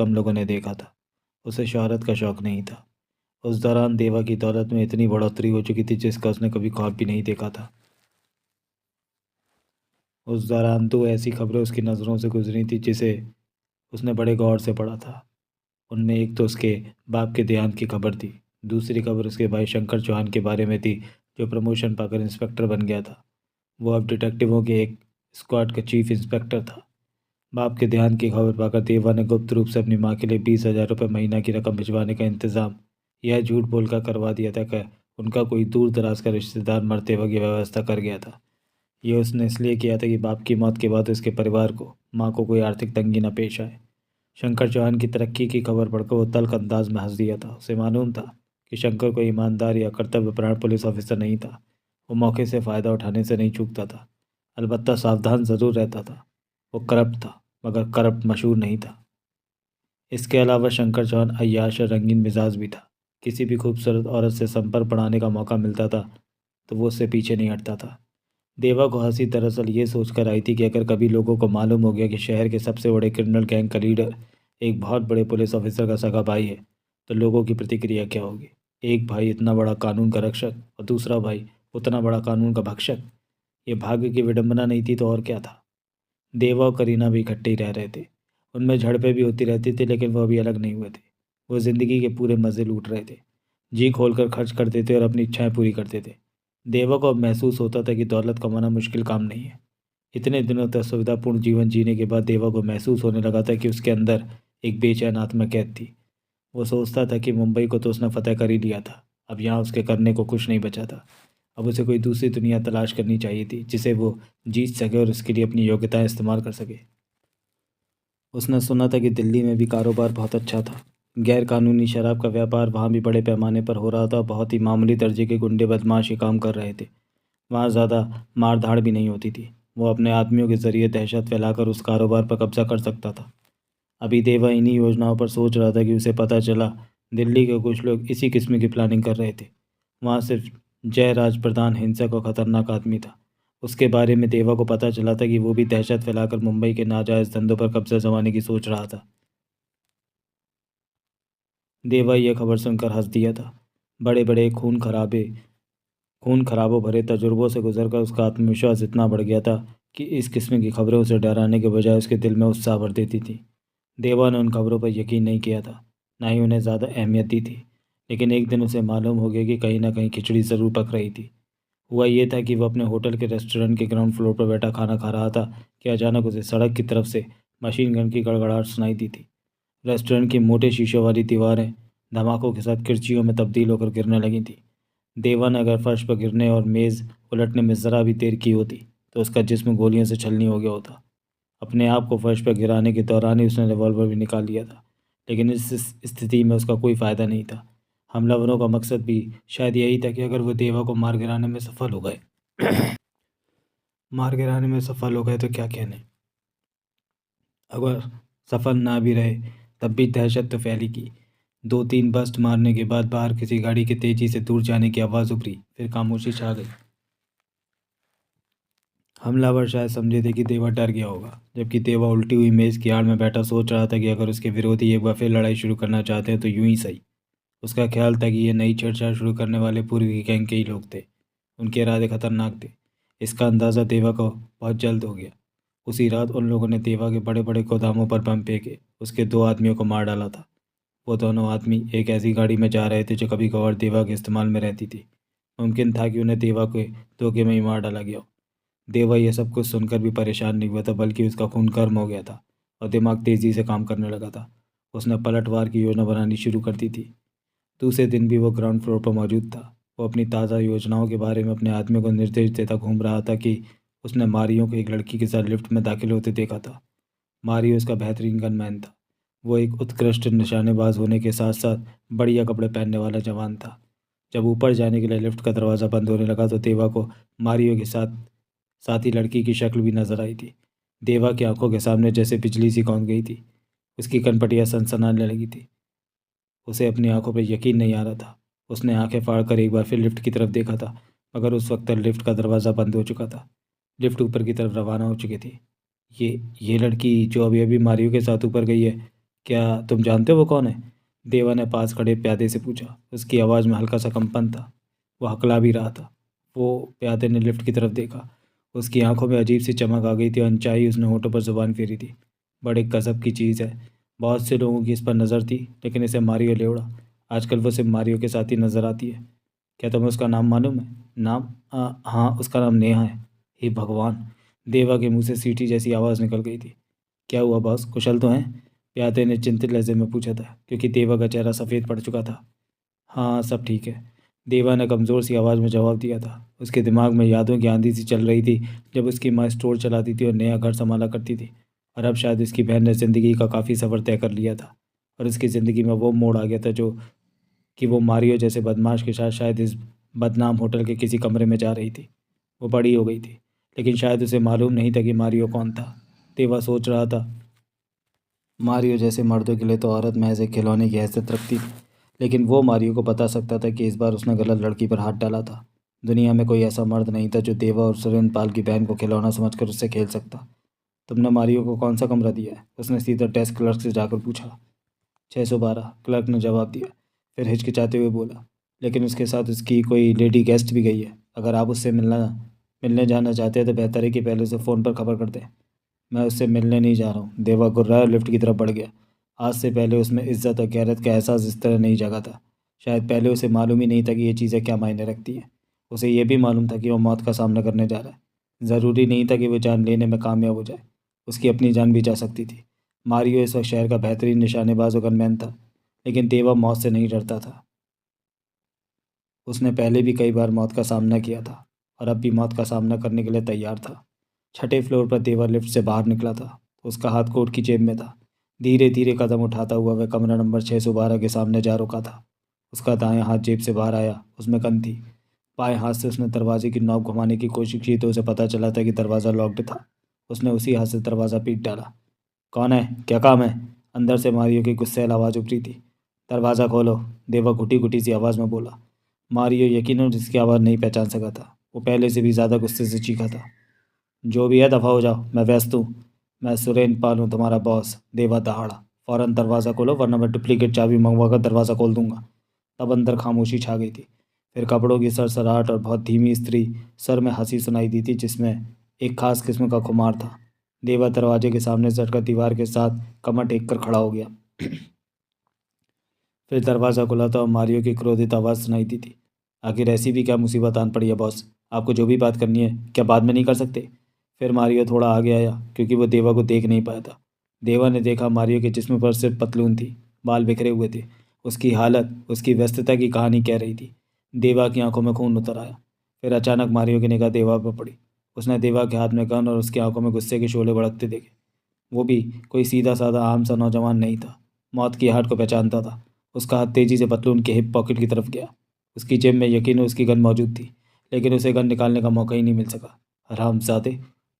कम लोगों ने देखा था। उसे शोहरत का शौक नहीं था। उस दौरान देवा की दौलत में इतनी बढ़ोतरी हो चुकी थी जिसका उसने कभी ख्वाब भी नहीं देखा था। उस दौरान दो ऐसी खबरें उसकी नज़रों से गुजरी थी जिसे उसने बड़े गौर से पढ़ा था। उनमें एक तो उसके बाप के देहांत की खबर थी। दूसरी खबर उसके भाई शंकर चौहान के बारे में थी, जो प्रमोशन पाकर इंस्पेक्टर बन गया था। वो अब डिटेक्टिवों के एक स्क्वाड का चीफ इंस्पेक्टर था। बाप के देहांत की खबर पाकर देवा ने गुप्त रूप से अपनी माँ के लिए 20,000 रुपये महीना की रकम भिजवाने का इंतज़ाम यह झूठ बोलकर करवा दिया था कि उनका कोई दूर दराज का रिश्तेदार मरते वक्त ये व्यवस्था कर गया था। ये उसने इसलिए किया था कि बाप की मौत के बाद उसके परिवार को, माँ को, कोई आर्थिक तंगी न पेश आए। शंकर चौहान की तरक्की की खबर पढ़कर वो तल्ख अंदाज में हंस दिया था। उसे मालूम था कि शंकर कोई ईमानदार या कर्तव्यपरायण पुलिस ऑफिसर नहीं था। वो मौके से फ़ायदा उठाने से नहीं चूकता था, अलबत्ता सावधान ज़रूर रहता था। वो करप्ट था, मगर करप्ट मशहूर नहीं था। इसके अलावा शंकर चौहान अय्याश और रंगीन मिजाज भी था। किसी भी खूबसूरत औरत से संपर्क बढ़ाने का मौका मिलता था तो वो उससे पीछे नहीं हटता था। देवा को हंसी दरअसल ये सोचकर आई थी कि अगर कभी लोगों को मालूम हो गया कि शहर के सबसे बड़े क्रिमिनल गैंग का लीडर एक बहुत बड़े पुलिस ऑफिसर का सगा भाई है, तो लोगों की प्रतिक्रिया क्या होगी। एक भाई इतना बड़ा कानून का रक्षक और दूसरा भाई उतना बड़ा कानून का भक्षक। ये भाग्य की विडंबना नहीं थी तो और क्या था। देवा और करीना भी इकट्ठे ही रह रहे थे। उनमें झड़पें भी होती रहती थी, लेकिन वो अभी अलग नहीं हुए थे। वो ज़िंदगी के पूरे मज़े लूट रहे थे, जी खोलकर खर्च करते थे और अपनी इच्छाएं पूरी करते थे। देवा को अब महसूस होता था कि दौलत कमाना मुश्किल काम नहीं है। इतने दिनों तक सुविधापूर्ण जीवन जीने के बाद देवा को महसूस होने लगा था कि उसके अंदर एक बेचैन आत्मा कैद थी। वो सोचता था कि मुंबई को तो उसने फतेह कर ही लिया था, अब यहाँ उसके करने को कुछ नहीं बचा था। अब उसे कोई दूसरी दुनिया तलाश करनी चाहिए थी जिसे वो जीत सके और उसके लिए अपनी योग्यताएं इस्तेमाल कर सके। उसने सुना था कि दिल्ली में भी कारोबार बहुत अच्छा था। गैर कानूनी शराब का व्यापार वहाँ भी बड़े पैमाने पर हो रहा था। बहुत ही मामूली दर्जे के गुंडे बदमाश ये काम कर रहे थे। वहाँ ज़्यादा मार धाड़ भी नहीं होती थी। वो अपने आदमियों के ज़रिए दहशत फैलाकर उस कारोबार पर कब्जा कर सकता था। अभी देवा इन्हीं योजनाओं पर सोच रहा था कि उसे पता चला दिल्ली के कुछ लोग इसी किस्म की प्लानिंग कर रहे थे। वहाँ सिर्फ जयराज प्रधान हिंसक और खतरनाक आदमी था। उसके बारे में देवा को पता चला था कि वो भी दहशत फैलाकर मुंबई के नाजायज़ धंधों पर कब्जा जमाने की सोच रहा था। देवा यह खबर सुनकर हंस दिया था। बड़े बड़े खून खराबों भरे तजुर्बों से गुजरकर उसका आत्मविश्वास इतना बढ़ गया था कि इस किस्म की खबरें उसे डराने के बजाय उसके दिल में उत्साह भर देती थी। देवा ने उन खबरों पर यकीन नहीं किया था, ना ही उन्हें ज़्यादा अहमियत दी थी। लेकिन एक दिन उसे मालूम हो गया कि कहीं ना कहीं खिचड़ी ज़रूर पक रही थी। हुआ ये था कि वह अपने होटल के रेस्टोरेंट के ग्राउंड फ्लोर पर बैठा खाना खा रहा था कि अचानक उसे सड़क की तरफ से मशीन गन की गड़गड़ाहट सुनाई दी थी। रेस्टोरेंट की मोटे शीशों वाली दीवारें धमाकों के साथ किरचियों में तब्दील होकर गिरने लगी थी। देवा ने अगर फर्श पर गिरने और मेज़ उलटने में ज़रा भी देर की होती तो उसका जिस्म गोलियों से छलनी हो गया होता। अपने आप को फर्श पर गिराने के दौरान ही उसने रिवॉल्वर भी निकाल लिया था। लेकिन इस स्थिति में उसका कोई फ़ायदा नहीं था। हमलावरों का मकसद भी शायद यही था कि अगर वो देवा को मार गिराने में सफल हो गए मार गिराने में सफल हो गए तो क्या कहने, अगर सफल ना भी रहे तब भी दहशत तो फैलेगी। दो तीन बस्ट मारने के बाद बाहर किसी गाड़ी के तेजी से दूर जाने की आवाज़ उभरी, फिर खामोशी छा गई। हमलावर शायद समझे थे कि देवा डर गया होगा, जबकि देवा उल्टी हुई मेज़ की आड़ में बैठा सोच रहा था कि अगर उसके विरोधी एक बार फिर लड़ाई शुरू करना चाहते हैं तो यूं ही सही। उसका ख्याल था कि ये नई छेड़छाड़ शुरू करने वाले पूर्वी गैंग के ही लोग थे। उनके इरादे खतरनाक थे। इसका अंदाज़ा देवा को बहुत जल्द हो गया। उसी रात उन लोगों ने देवा के बड़े बड़े गोदामों पर बम फेंके उसके दो आदमियों को मार डाला था। वो दोनों आदमी एक ऐसी गाड़ी में जा रहे थे जो कभी कभार देवा के इस्तेमाल में रहती थी। मुमकिन था कि उन्हें देवा के धोखे में ही मार डाला गया हो। देवा यह सब कुछ सुनकर भी परेशान नहीं हुआ था, बल्कि उसका खून गर्म हो गया था और दिमाग तेज़ी से काम करने लगा था। उसने पलटवार की योजना बनानी शुरू कर दी थी। दूसरे दिन भी वो ग्राउंड फ्लोर पर मौजूद था। वो अपनी ताज़ा योजनाओं के बारे में अपने आदमियों को निर्देश देता घूम रहा था कि उसने मारियो को एक लड़की के साथ लिफ्ट में दाखिल होते देखा था। मारियो उसका बेहतरीन गनमैन था। वो एक उत्कृष्ट निशानेबाज होने के साथ साथ बढ़िया कपड़े पहनने वाला जवान था। जब ऊपर जाने के लिए लिफ्ट का दरवाज़ा बंद होने लगा तो देवा को मारियो के साथ साथ ही लड़की की शक्ल भी नजर आई थी। देवा की आंखों के सामने जैसे बिजली सी कौंध गई थी। उसकी कनपटियां सनसनाने लगी थी। उसे अपनी आंखों पर यकीन नहीं आ रहा था। उसने आंखें फाड़कर एक बार फिर लिफ्ट की तरफ देखा था, मगर उस वक्त तक लिफ्ट का दरवाज़ा बंद हो चुका था। लिफ्ट ऊपर की तरफ रवाना हो चुकी थी। ये लड़की जो अभी अभी मारियो के साथ ऊपर गई है, क्या तुम जानते हो वो कौन है? देवा ने पास खड़े प्यादे से पूछा। उसकी आवाज़ में हल्का सा कंपन था। वो हकला भी रहा था। वो प्यादे ने लिफ्ट की तरफ देखा। उसकी आंखों में अजीब सी चमक आ गई थी और अनचाही उसने होठों पर जुबान फेरी थी। बड़े गजब की चीज़ है। बहुत से लोगों की इस पर नज़र थी, लेकिन इसे मारियो ले उड़ा। आजकल वो सिर्फ मारियो के साथ ही नज़र आती है। क्या तुम्हें उसका नाम मालूम है? नाम? हाँ, उसका नाम नेहा है। हे भगवान! देवा के मुंह से सीटी जैसी आवाज़ निकल गई थी। क्या हुआ बॉस, कुशल तो हैं? प्यादे ने चिंतित लहजे में पूछा था, क्योंकि देवा का चेहरा सफ़ेद पड़ चुका था। हाँ, सब ठीक है, देवा ने कमज़ोर सी आवाज़ में जवाब दिया था। उसके दिमाग में यादों की आंधी सी चल रही थी, जब उसकी माँ स्टोर चलाती थी और नया घर संभाला करती थी। और अब शायद उसकी बहन ने ज़िंदगी का काफ़ी सफ़र तय कर लिया था, और उसकी ज़िंदगी में वो मोड़ आ गया था जो कि वो मारियो जैसे बदमाश के साथ शायद इस बदनाम होटल के किसी कमरे में जा रही थी। वो बड़ी हो गई थी, लेकिन शायद उसे मालूम नहीं था कि मारियो कौन था। देवा सोच रहा था, मारियो जैसे मर्दों के लिए तो औरत महज एक खिलौने की हैसियत रखती थी, लेकिन वो मारियो को बता सकता था कि इस बार उसने गलत लड़की पर हाथ डाला था। दुनिया में कोई ऐसा मर्द नहीं था जो देवा और सुरेंद्रपाल की बहन को खिलौना समझकर उससे खेल सकता। तुमने मारियो को कौन सा कमरा दिया है? उसने सीधा डेस्क क्लर्क से जाकर पूछा। 612, क्लर्क ने जवाब दिया। फिर हिचकिचाते हुए बोला, लेकिन उसके साथ उसकी कोई लेडी गेस्ट भी गई है। अगर आप उससे मिलने जाना चाहते हैं तो बेहतर है कि पहले उसे फ़ोन पर खबर कर दें। मैं उससे मिलने नहीं जा रहा हूँ। देवा गुर्राया और लिफ्ट की तरफ बढ़ गया। आज से पहले उसमें इज्जत और गैरत का एहसास इस तरह नहीं जगा था। शायद पहले उसे मालूम ही नहीं था कि ये चीज़ें क्या मायने रखती हैं। उसे यह भी मालूम था कि वो मौत का सामना करने जा रहा है। ज़रूरी नहीं था कि वो जान लेने में कामयाब हो जाए। उसकी अपनी जान भी जा सकती थी। मारियो इस वक्त शहर का बेहतरीन निशानेबाज और गनमैन था, लेकिन देवा मौत से नहीं डरता था। उसने पहले भी कई बार मौत का सामना किया था, और अब भी मौत का सामना करने के लिए तैयार था। छठे फ्लोर पर देवा लिफ्ट से बाहर निकला था। उसका हाथ कोट की जेब में था। धीरे धीरे कदम उठाता हुआ वह कमरा नंबर 612 के सामने जा रुका था। उसका दायां हाथ जेब से बाहर आया, उसमें गन थी। बाएं हाथ से उसने दरवाजे की नॉब घुमाने की कोशिश की तो उसे पता चला था कि दरवाज़ा लॉक्ड था। उसने उसी हाथ से दरवाज़ा पीट डाला। कौन है? क्या काम है? अंदर से मारियो की गुस्सैल आवाज़ उभरी थी। दरवाज़ा खोलो, देवा घुटी घुटी सी आवाज़ में बोला। मारियो यकीनन उसकी आवाज़ नहीं पहचान सका था। वो पहले से भी ज़्यादा गुस्से से चीखा था। जो भी है दफ़ा हो जाओ, मैं व्यस्त हूँ। मैं सुरेंद्रपाल हूँ, तुम्हारा बॉस। देवा दहाड़ा। फ़ौरन दरवाज़ा खोलो वरना मैं डुप्लीकेट चाबी मंगवा कर दरवाज़ा खोल दूंगा। तब अंदर खामोशी छा गई थी। फिर कपड़ों की सरसराहट और बहुत धीमी स्त्री स्वर में हंसी सुनाई दी थी, जिसमें एक खास किस्म का खुमार था। देवा दरवाजे के सामने से हटकर दीवार के साथ कमर टेक कर खड़ा हो गया। फिर दरवाज़ा खुला था और मारियो की क्रोधित आवाज़ सुनाई दी थी। आखिर ऐसी भी क्या मुसीबत आन पड़ी है बॉस? आपको जो भी बात करनी है क्या बाद में नहीं कर सकते? फिर मारियो थोड़ा आगे आया, क्योंकि वो देवा को देख नहीं पाया था। देवा ने देखा मारियो के जिस्म पर सिर्फ पतलून थी, बाल बिखरे हुए थे। उसकी हालत उसकी व्यस्तता की कहानी कह रही थी। देवा की आंखों में खून उतर आया। फिर अचानक मारियो की निगाह देवा पर पड़ी। उसने देवा के हाथ में गन और उसकी आंखों में गुस्से के शोले भड़कते देखे। वो भी कोई सीधा साधा आम सा नौजवान नहीं था। मौत की आहट को पहचानता था। उसका हाथ तेजी से पतलून के हिप पॉकेट की तरफ गया। उसकी जेब में यकीन उसकी गन मौजूद थी, लेकिन उसे गन निकालने का मौका ही नहीं मिल सका। हरामजादे,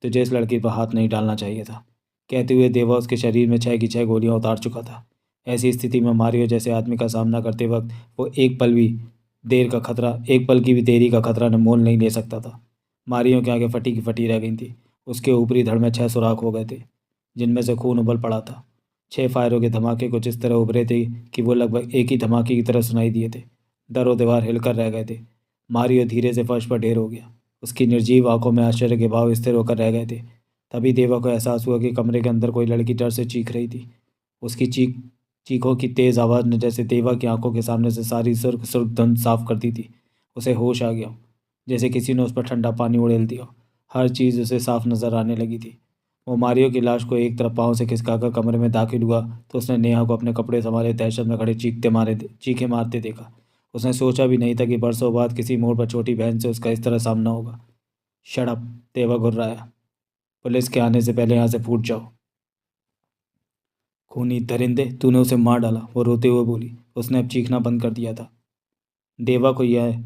तुझे इस लड़की पर हाथ नहीं डालना चाहिए था। कहते हुए देवा उसके शरीर में 6 की 6 गोलियां उतार चुका था। ऐसी स्थिति में मारियो जैसे आदमी का सामना करते वक्त वो एक पल की भी देरी का खतरा न मोल नहीं ले सकता था। मारियो के आगे फटी की फटी रह गई थी। उसके ऊपरी धड़ में 6 सुराख हो गए थे, जिनमें से खून उबल पड़ा था। 6 फायरों के धमाके कुछ इस तरह उभरे थे कि वो लगभग एक ही धमाके की तरह सुनाई दिए थे। दरों दीवार हिलकर रह गए थे। मारियो धीरे से फर्श पर ढेर हो गया। उसकी निर्जीव आंखों में आश्चर्य के भाव स्थिर होकर रह गए थे। तभी देवा को एहसास हुआ कि कमरे के अंदर कोई लड़की डर से चीख रही थी। उसकी चीखों की तेज़ आवाज़ ने जैसे देवा की आंखों के सामने से सारी सुर्ख सुर्ख धुंध साफ कर दी थी। उसे होश आ गया, जैसे किसी ने उस पर ठंडा पानी उड़ेल दिया। हर चीज़ उसे साफ नजर आने लगी थी। वो मारियो की लाश को एक तरफ पाँव से खिसकाकर कमरे में दाखिल हुआ तो उसने नेहा को अपने कपड़े संभाले दहशत में खड़े चीखे मारते देखा। उसने सोचा भी नहीं था कि बरसों बाद किसी मोड़ पर छोटी बहन से उसका इस तरह सामना होगा। शट अप, तेवा घुर्राया। पुलिस के आने से पहले यहाँ से फूट जाओ। खूनी दरिंदे, तूने उसे मार डाला, वो रोते हुए बोली। उसने अब चीखना बंद कर दिया था। देवा को यह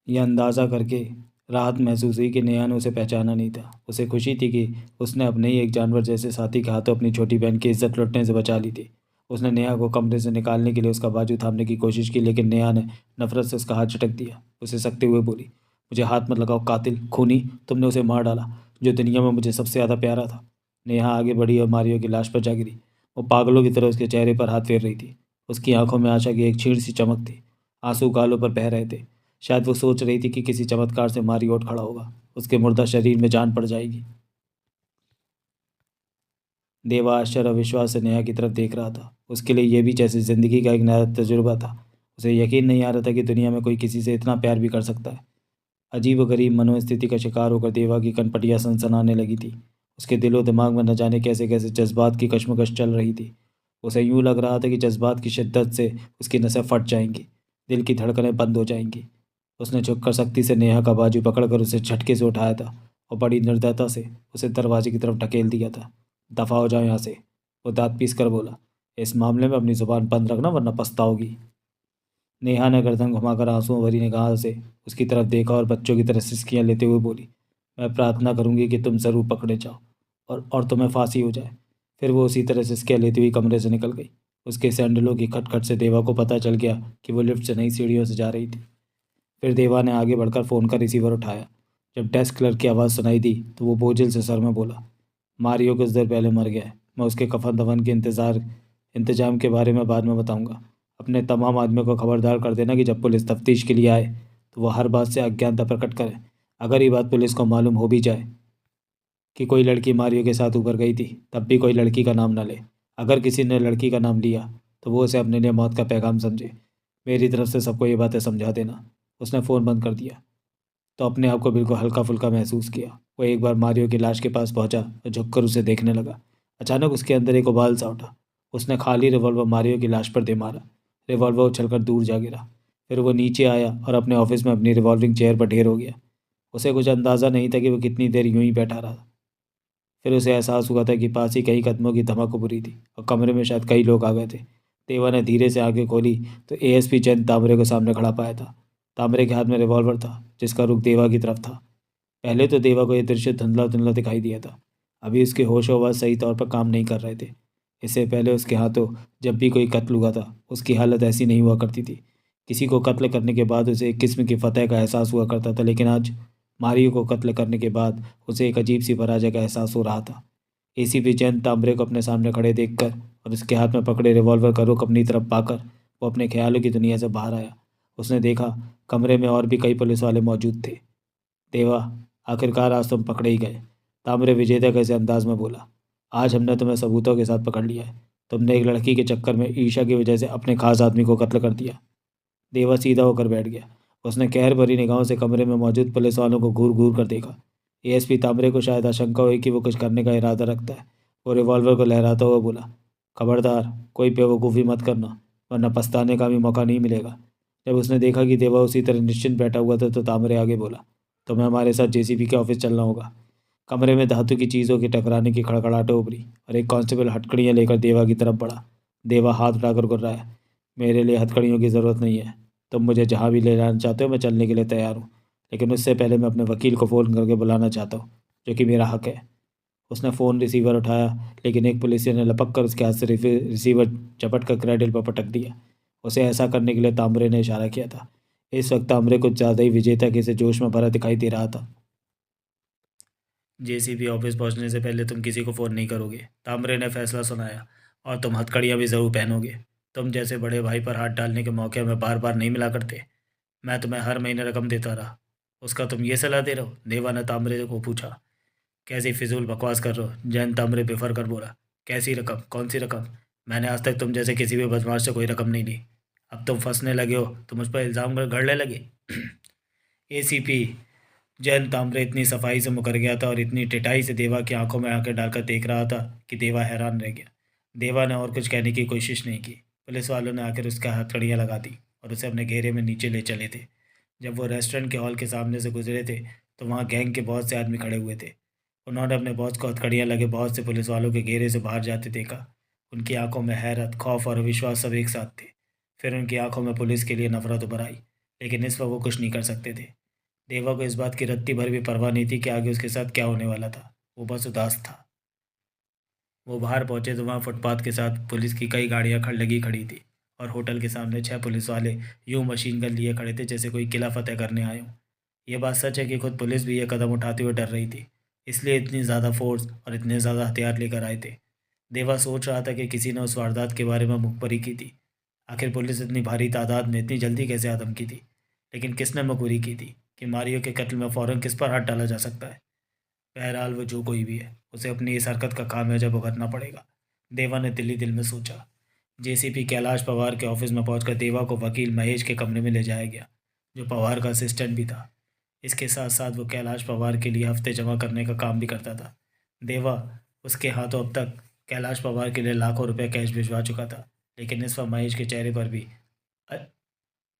अंदाज़ा करके राहत महसूस हुई कि नेहा ने उसे पहचाना नहीं था। उसे खुशी थी कि उसने अपने ही एक जानवर जैसे साथी के हाथों अपनी छोटी बहन की इज्जत लुटने से बचा ली थी। उसने नेहा को कमरे से निकालने के लिए उसका बाजू थामने की कोशिश की, लेकिन नेहा ने नफरत से उसका हाथ झटक दिया। उसे सकते हुए बोली, मुझे हाथ मत लगाओ कातिल, खूनी। तुमने उसे मार डाला जो दुनिया में मुझे सबसे ज़्यादा प्यारा था। नेहा आगे बढ़ी और मारियो की लाश पर जा गिरी। वो पागलों की तरह उसके चेहरे पर हाथ फेर रही थी। उसकी आंखों में आशा की एक क्षीण सी चमक थी। आंसू गालों पर बह रहे थे। शायद वो सोच रही थी कि किसी चमत्कार से मारियो उठ खड़ा होगा, उसके मुर्दा शरीर में जान पड़ जाएगी। देवा आश्चर्य और विश्वास से नेहा की तरफ देख रहा था। उसके लिए यह भी जैसे जिंदगी का एक नया तजुर्बा था। उसे यकीन नहीं आ रहा था कि दुनिया में कोई किसी से इतना प्यार भी कर सकता है। अजीब व गरीब मनोस्थिति का शिकार होकर देवा की कनपटियां सनसनाने लगी थी। उसके दिलो दिमाग में न जाने कैसे कैसे जज्बात की कशमकश चल रही थी। उसे यूं लग रहा था कि जज्बात की शिद्दत से उसकी नसें फट जाएंगी, दिल की धड़कनें बंद हो जाएंगी। उसने झुककर सख्ती से नेहा का बाजू पकड़कर उसे झटके से उठाया था और बड़ी निर्दयता से उसे दरवाजे की तरफ ढकेल दिया था। दफ़ा हो जाओ यहाँ से, वो दांत पीस कर बोला। इस मामले में अपनी ज़ुबान बंद रखना वरना पछताओगी। नेहा ने गर्दन घुमाकर आंसुओं भरी निगाह से उसकी तरफ देखा और बच्चों की तरह सिसकियां लेते हुए बोली, मैं प्रार्थना करूंगी कि तुम ज़रूर पकड़े जाओ और तुम्हें फांसी हो जाए। फिर वो उसी तरह सिसकियां लेती हुई कमरे से निकल गई। उसके सैंडलों की खटखट से देवा को पता चल गया कि वो लिफ्ट से नई सीढ़ियों से जा रही थी। फिर देवा ने आगे बढ़कर फ़ोन का रिसीवर उठाया। जब डेस्क क्लर्क की आवाज़ सुनाई दी तो वो बोझिल से सर में बोला, मारियो कुछ देर पहले मर गया है। मैं उसके कफन दफन के इंतजाम के बारे में बाद में बताऊंगा। अपने तमाम आदमियों को खबरदार कर देना कि जब पुलिस तफ्तीश के लिए आए तो वह हर बात से अज्ञानता प्रकट करें। अगर ये बात पुलिस को मालूम हो भी जाए कि कोई लड़की मारियो के साथ ऊपर गई थी, तब भी कोई लड़की का नाम न ले। अगर किसी ने लड़की का नाम लिया तो वो उसे अपने लिए मौत का पैगाम समझे। मेरी तरफ से सबको ये बातें समझा देना। उसने फ़ोन बंद कर दिया तो अपने आप को बिल्कुल हल्का फुल्का महसूस किया। वो एक बार मारियो की लाश के पास पहुंचा और झुककर उसे देखने लगा। अचानक उसके अंदर एक उबाल सा उठा। उसने खाली रिवॉल्वर मारियो की लाश पर दे मारा। रिवॉल्वर उछलकर दूर जा गिरा। फिर वो नीचे आया और अपने ऑफिस में अपनी रिवॉल्विंग चेयर पर ढेर हो गया। उसे कुछ अंदाज़ा नहीं था कि वो कितनी देर यूं ही बैठा रहा। फिर उसे एहसास हुआ था कि पास ही कई कदमों की धमक हो रही थी और कमरे में शायद कई लोग आ गए थे। देवा ने धीरे से आंखें खोली तो एएसपी जयंत तामरे को सामने खड़ा पाया था। तामरे के हाथ में रिवॉल्वर था जिसका रुख देवा की तरफ था। पहले तो देवा को यह दृश्य धुंधला धुंधला दिखाई दिया था। अभी उसके होश हवास सही तौर पर काम नहीं कर रहे थे। इससे पहले उसके हाथों जब भी कोई कत्ल हुआ था उसकी हालत ऐसी नहीं हुआ करती थी। किसी को कत्ल करने के बाद उसे एक किस्म की फतह का एहसास हुआ करता था, लेकिन आज मारियो को कत्ल करने के बाद उसे एक अजीब सी पराजय का एहसास हो रहा था। एसीपी जयंत तांबरे को अपने सामने खड़े देखकर और उसके हाथ में पकड़े रिवॉल्वर का रुख अपनी तरफ पाकर वो अपने ख्यालों की दुनिया से बाहर आया। उसने देखा कमरे में और भी कई पुलिस वाले मौजूद थे। देवा, आखिरकार आज तुम पकड़े ही गए, तामरे विजेता कैसे अंदाज में बोला। आज हमने तुम्हें सबूतों के साथ पकड़ लिया है। तुमने एक लड़की के चक्कर में ईर्ष्या की वजह से अपने खास आदमी को कत्ल कर दिया। देवा सीधा होकर बैठ गया। उसने कहर भरी निगाहों से कमरे में मौजूद पुलिस वालों को घूर घूर कर देखा। एएसपी तांबरे को शायद आशंका हुई कि वो कुछ करने का इरादा रखता है। वो रिवॉल्वर को लहराता हुआ बोला, खबरदार कोई बेवकूफ़ी मत करना वरना पछताने का भी मौका नहीं मिलेगा। जब उसने देखा कि देवा उसी तरह निश्चिंत बैठा हुआ था तो तांबरे आगे बोला, तुम्हें हमारे साथ जेसीबी के ऑफिस चलना होगा। कमरे में धातु की चीज़ों के टकराने की खड़खड़ाहट उभरी और एक कांस्टेबल हथकड़ियाँ लेकर देवा की तरफ बढ़ा। देवा हाथ उठाकर गुर्राया, मेरे लिए हथकड़ियों की ज़रूरत नहीं है। तुम मुझे जहाँ भी ले जाना चाहते हो मैं चलने के लिए तैयार हूँ, लेकिन उससे पहले मैं अपने वकील को फ़ोन करके बुलाना चाहता हूँ, जो कि मेरा हक है। उसने फ़ोन रिसीवर उठाया, लेकिन एक पुलिसिया ने लपक कर उसके हाथ से रिसीवर झपट कर क्रेडिल पर पटक दिया। उसे ऐसा करने के लिए तांबरे ने इशारा किया था। इस वक्त तांबरे कुछ ज़्यादा ही विजेता के से जोश में भरा दिखाई दे रहा था। जेसीबी ऑफिस पहुंचने से पहले तुम किसी को फ़ोन नहीं करोगे, तांबरे ने फैसला सुनाया, और तुम हथकड़ियाँ भी ज़रूर पहनोगे। तुम जैसे बड़े भाई पर हाथ डालने के मौके हमें बार बार नहीं मिला करते। मैं तुम्हें हर महीने रकम देता रहा, उसका तुम ये सलाह दे रहे हो? देवा ने तांबरे को पूछा। कैसी फिजूल बकवास कर रहे हो? जैन तांबरे बेफर कर बोला। कैसी रकम? कौन सी रकम? मैंने आज तक तुम जैसे किसी भी बदमाश से कोई रकम नहीं ली। अब तुम फंसने लगे हो तो मुझ पर इल्ज़ाम गढ़ने लगे। एसीपी जैन तांबरे इतनी सफाई से मुकर गया था और इतनी टिटाई से देवा की आंखों में आंखें डालकर देख रहा था कि देवा हैरान रह गया। देवा ने और कुछ कहने की कोशिश नहीं की। पुलिस वालों ने आकर उसका हथकड़ियाँ लगा दी और उसे अपने घेरे में नीचे ले चले थे। जब वो रेस्टोरेंट के हॉल के सामने से गुजरे थे तो वहाँ गैंग के बहुत से आदमी खड़े हुए थे। उन्होंने अपने बॉस को हथकड़ियाँ लगे बहुत से पुलिस वालों के घेरे से बाहर जाते देखा। उनकी आंखों में हैरत, खौफ और अविश्वास सब एक साथ थे। फिर उनकी आंखों में पुलिस के लिए नफरत उभर आई, लेकिन इस वक्त वो कुछ नहीं कर सकते थे। देवा को इस बात की रत्ती भर भी परवाह नहीं थी कि आगे उसके साथ क्या होने वाला था। वो बस उदास था। वो बाहर पहुंचे तो वहाँ फुटपाथ के साथ पुलिस की कई गाड़ियाँ लगी खड़ी थी और होटल के सामने 6 पुलिस वाले यूं मशीन गन लिए खड़े थे जैसे कोई किला फतेह करने आए हों। ये बात सच है कि खुद पुलिस भी ये कदम उठाते हुए डर रही थी। इसलिए इतनी ज़्यादा फोर्स और इतने ज़्यादा हथियार लेकर आए थे। देवा सोच रहा था कि किसी ने उस वारदात के बारे में मुखबरी की थी। आखिर पुलिस इतनी भारी तादाद में इतनी जल्दी कैसे आदम की थी? लेकिन किसने मुखबरी की थी कि मारियो के कत्ल में फ़ौरन किस पर हाथ डाला जा सकता है? बहरहाल वो जो कोई भी है, उसे अपनी इस हरकत का खामियाजा भुगतना पड़ेगा। देवा ने दिल ही दिल में सोचा। जेसीपी कैलाश पवार के ऑफिस में पहुंचकर देवा को वकील महेश के कमरे में ले जाया गया, जो पवार का असिस्टेंट भी था। इसके साथ साथ वो कैलाश पवार के लिए हफ्ते जमा करने का काम भी करता था। देवा उसके हाथों अब तक कैलाश पवार के लिए लाखों रुपए कैश भिजवा चुका था, लेकिन इस वक्त महेश के चेहरे पर भी अ-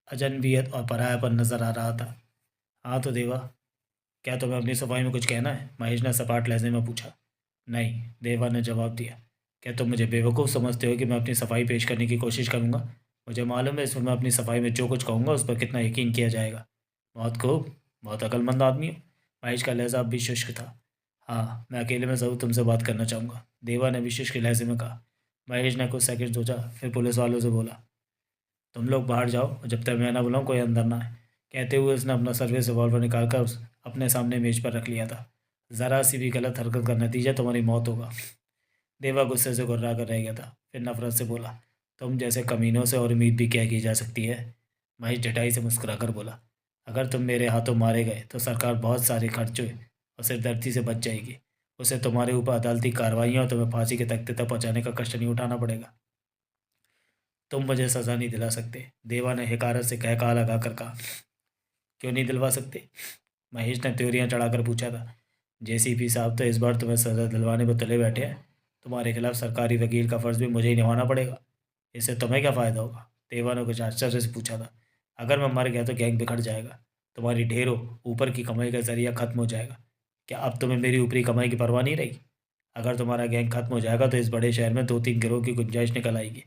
अजनबियत और परायापन नजर आ रहा था। हाँ तो देवा, क्या तुम्हें अपनी सफाई में कुछ कहना है? महेश ने सपाट लहजे में पूछा। नहीं, देवा ने जवाब दिया। क्या तुम मुझे बेवकूफ़ समझते हो कि मैं अपनी सफाई पेश करने की कोशिश करूंगा? मुझे मालूम है इसमें मैं अपनी सफाई में जो कुछ कहूंगा उस पर कितना यकीन किया जाएगा। बहुत खूब, बहुत अक्लमंद आदमी हो। महेश का लहजा अब भी शुष्क था। हाँ, मैं अकेले में ज़रूर तुमसे बात करना चाहूँगा, देवा ने भी शुष्क लहजे में कहा। महेश ने कुछ सेकंड सोचा, फिर पुलिस वालों से बोला, तुम लोग बाहर जाओ और जब तक मैं ना बुलाऊं कोई अंदर ना आए। कहते हुए उसने अपना सर्विस रिवॉल्वर निकाल कर अपने सामने मेज पर रख लिया था। ज़रा सी भी गलत हरकत का नतीजा तुम्हारी मौत होगा। देवा गुस्से से गुर्रा कर रह गया था, फिर नफरत से बोला, तुम जैसे कमीनों से और उम्मीद भी क्या की जा सकती है? महेश जटाई से मुस्कुरा कर बोला, अगर तुम मेरे हाथों मारे गए तो सरकार बहुत सारे खर्चों और सिरदर्दी से बच जाएगी। उसे तुम्हारे ऊपर अदालती कार्रवाइयाँ और तुम्हें फांसी के तख्ते तक पहुँचाने का कष्ट नहीं उठाना पड़ेगा। तुम मुझे सज़ा नहीं दिला सकते, देवा ने हकारत से कह कहा लगा कर कहा। क्यों नहीं दिलवा सकते? महेश ने त्योरियां चढ़ाकर पूछा था। जेसीपी साहब तो इस बार तुम्हें सजा दिलवाने पर तुले बैठे हैं। तुम्हारे खिलाफ सरकारी वकील का फर्ज भी मुझे ही निभाना पड़ेगा। इससे तुम्हें क्या फ़ायदा होगा? देवा ने कुछ आश्चर्य से पूछा था। अगर मैं मर गया तो गैंग बिखर जाएगा, तुम्हारी ढेरों ऊपर की कमाई का जरिया खत्म हो जाएगा। क्या अब तुम्हें मेरी ऊपरी कमाई की परवाह नहीं रही? अगर तुम्हारा गैंग खत्म हो जाएगा तो इस बड़े शहर में दो तीन गिरोह की गुंजाइश निकल आएगी।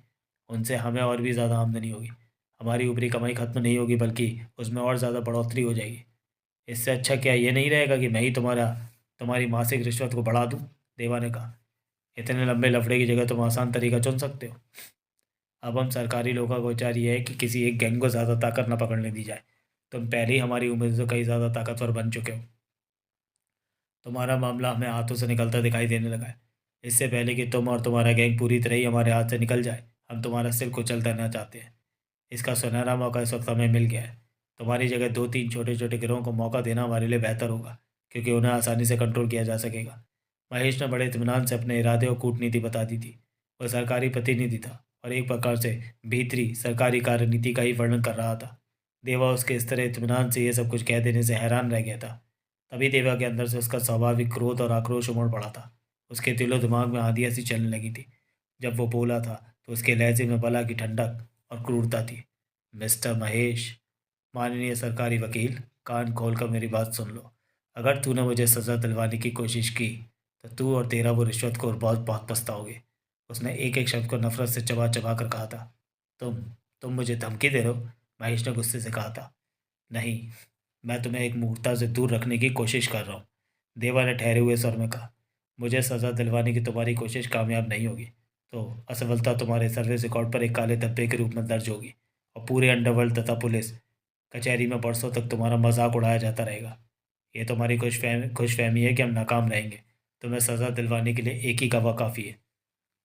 उनसे हमें और भी ज़्यादा आमदनी होगी। हमारी ऊपरी कमाई खत्म नहीं होगी, बल्कि उसमें और ज़्यादा बढ़ोतरी हो जाएगी। इससे अच्छा क्या ये नहीं रहेगा कि मैं ही तुम्हारी मासिक रिश्वत को बढ़ा दूं? देवा ने कहा। इतने लंबे लफड़े की जगह तुम आसान तरीका चुन सकते हो। अब हम सरकारी लोगों का विचार ये है कि किसी एक गैंग को ज़्यादा ताकत न पकड़ने दी जाए। तुम पहले ही हमारी उम्र से कहीं ज़्यादा ताकतवर बन चुके हो। तुम्हारा मामला हमें हाथों से निकलता दिखाई देने लगा है। इससे पहले कि तुम और तुम्हारा गैंग पूरी तरह ही हमारे हाथ से निकल जाए, हम तुम्हारा सिर कुचल देना चाहते हैं। इसका सुनहरा मौका इस वक्त हमें मिल गया है। तुम्हारी जगह दो तीन छोटे छोटे गिरोहों को मौका देना हमारे लिए बेहतर होगा, क्योंकि उन्हें आसानी से कंट्रोल किया जा सकेगा। महेश ने बड़े इत्मीनान से अपने इरादे और कूटनीति बता दी थी। वह सरकारी प्रतिनिधि था और एक प्रकार से भीतरी सरकारी कार्यनीति का ही वर्णन कर रहा था। देवा उसके इस तरह इत्मीनान से यह सब कुछ कह देने से हैरान रह गया था। तभी देवा के अंदर से उसका स्वाभाविक क्रोध और आक्रोश उमड़ पड़ा था। उसके दिलो दिमाग में आंधियाँ सी चलने लगी थी। जब वो बोला था तो उसके लहजे में बला की ठंडक और क्रूरता थी। मिस्टर महेश, माननीय सरकारी वकील, कान खोलकर मेरी बात सुन लो। अगर तूने मुझे सज़ा दिलवाने की कोशिश की तो तू और तेरा वो रिश्वतखोर बहुत बहुत पछताओगे। उसने एक एक शब्द को नफरत से चबा चबा कर कहा था। तुम तुम मुझे धमकी दे रहे हो? महेश ने गुस्से से कहा था। नहीं, मैं तुम्हें एक मूर्खता से दूर रखने की कोशिश कर रहा हूँ, देवा ने ठहरे हुए स्वर में कहा। मुझे सज़ा दिलवाने की तुम्हारी कोशिश कामयाब नहीं होगी तो असफलता तुम्हारे सर्विस रिकॉर्ड पर एक काले धब्बे के रूप में दर्ज होगी, और पूरे अंडरवर्ल्ड तथा पुलिस कचहरी में बरसों तक तुम्हारा मजाक उड़ाया जाता रहेगा। ये तुम्हारी खुशफहमी है कि हम नाकाम रहेंगे। तुम्हें सज़ा दिलवाने के लिए एक ही गवाह काफ़ी है।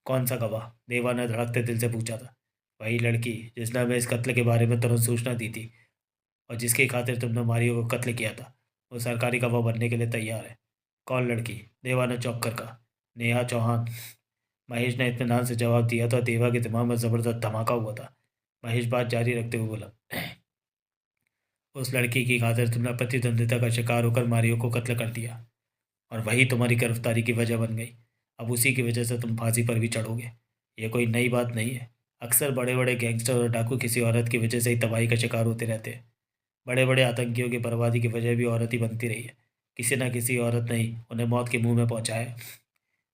कौन सा गवाह? देवा ने धड़कते दिल से पूछा था। वही लड़की जिसने हमें इस कत्ल के बारे में तुरंत सूचना दी थी और जिसकी खातिर तुमने मारियो को कत्ल किया था, वो सरकारी गवाह बनने के लिए तैयार है। कौन लड़की? देवा ने चौंक कर कहा। नेहा चौहान, महेश ने इत्मीनान से जवाब दिया तो देवा के दिमाग में ज़बरदस्त धमाका हुआ था। महेश बात जारी रखते हुए बोला, उस लड़की की खातिर तुमने प्रतिद्वंदिता का शिकार होकर मारियो को कत्ल कर दिया और वही तुम्हारी गिरफ्तारी की वजह बन गई। अब उसी की वजह से तुम फांसी पर भी चढ़ोगे। ये कोई नई बात नहीं है। अक्सर बड़े बड़े गैंगस्टर और डाकू किसी औरत की वजह से ही तबाही का शिकार होते रहते हैं। बड़े बड़े आतंकियों की बर्बादी की वजह भी औरत ही बनती रही है। किसी न किसी औरत ने ही उन्हें मौत के मुंह में पहुंचाया।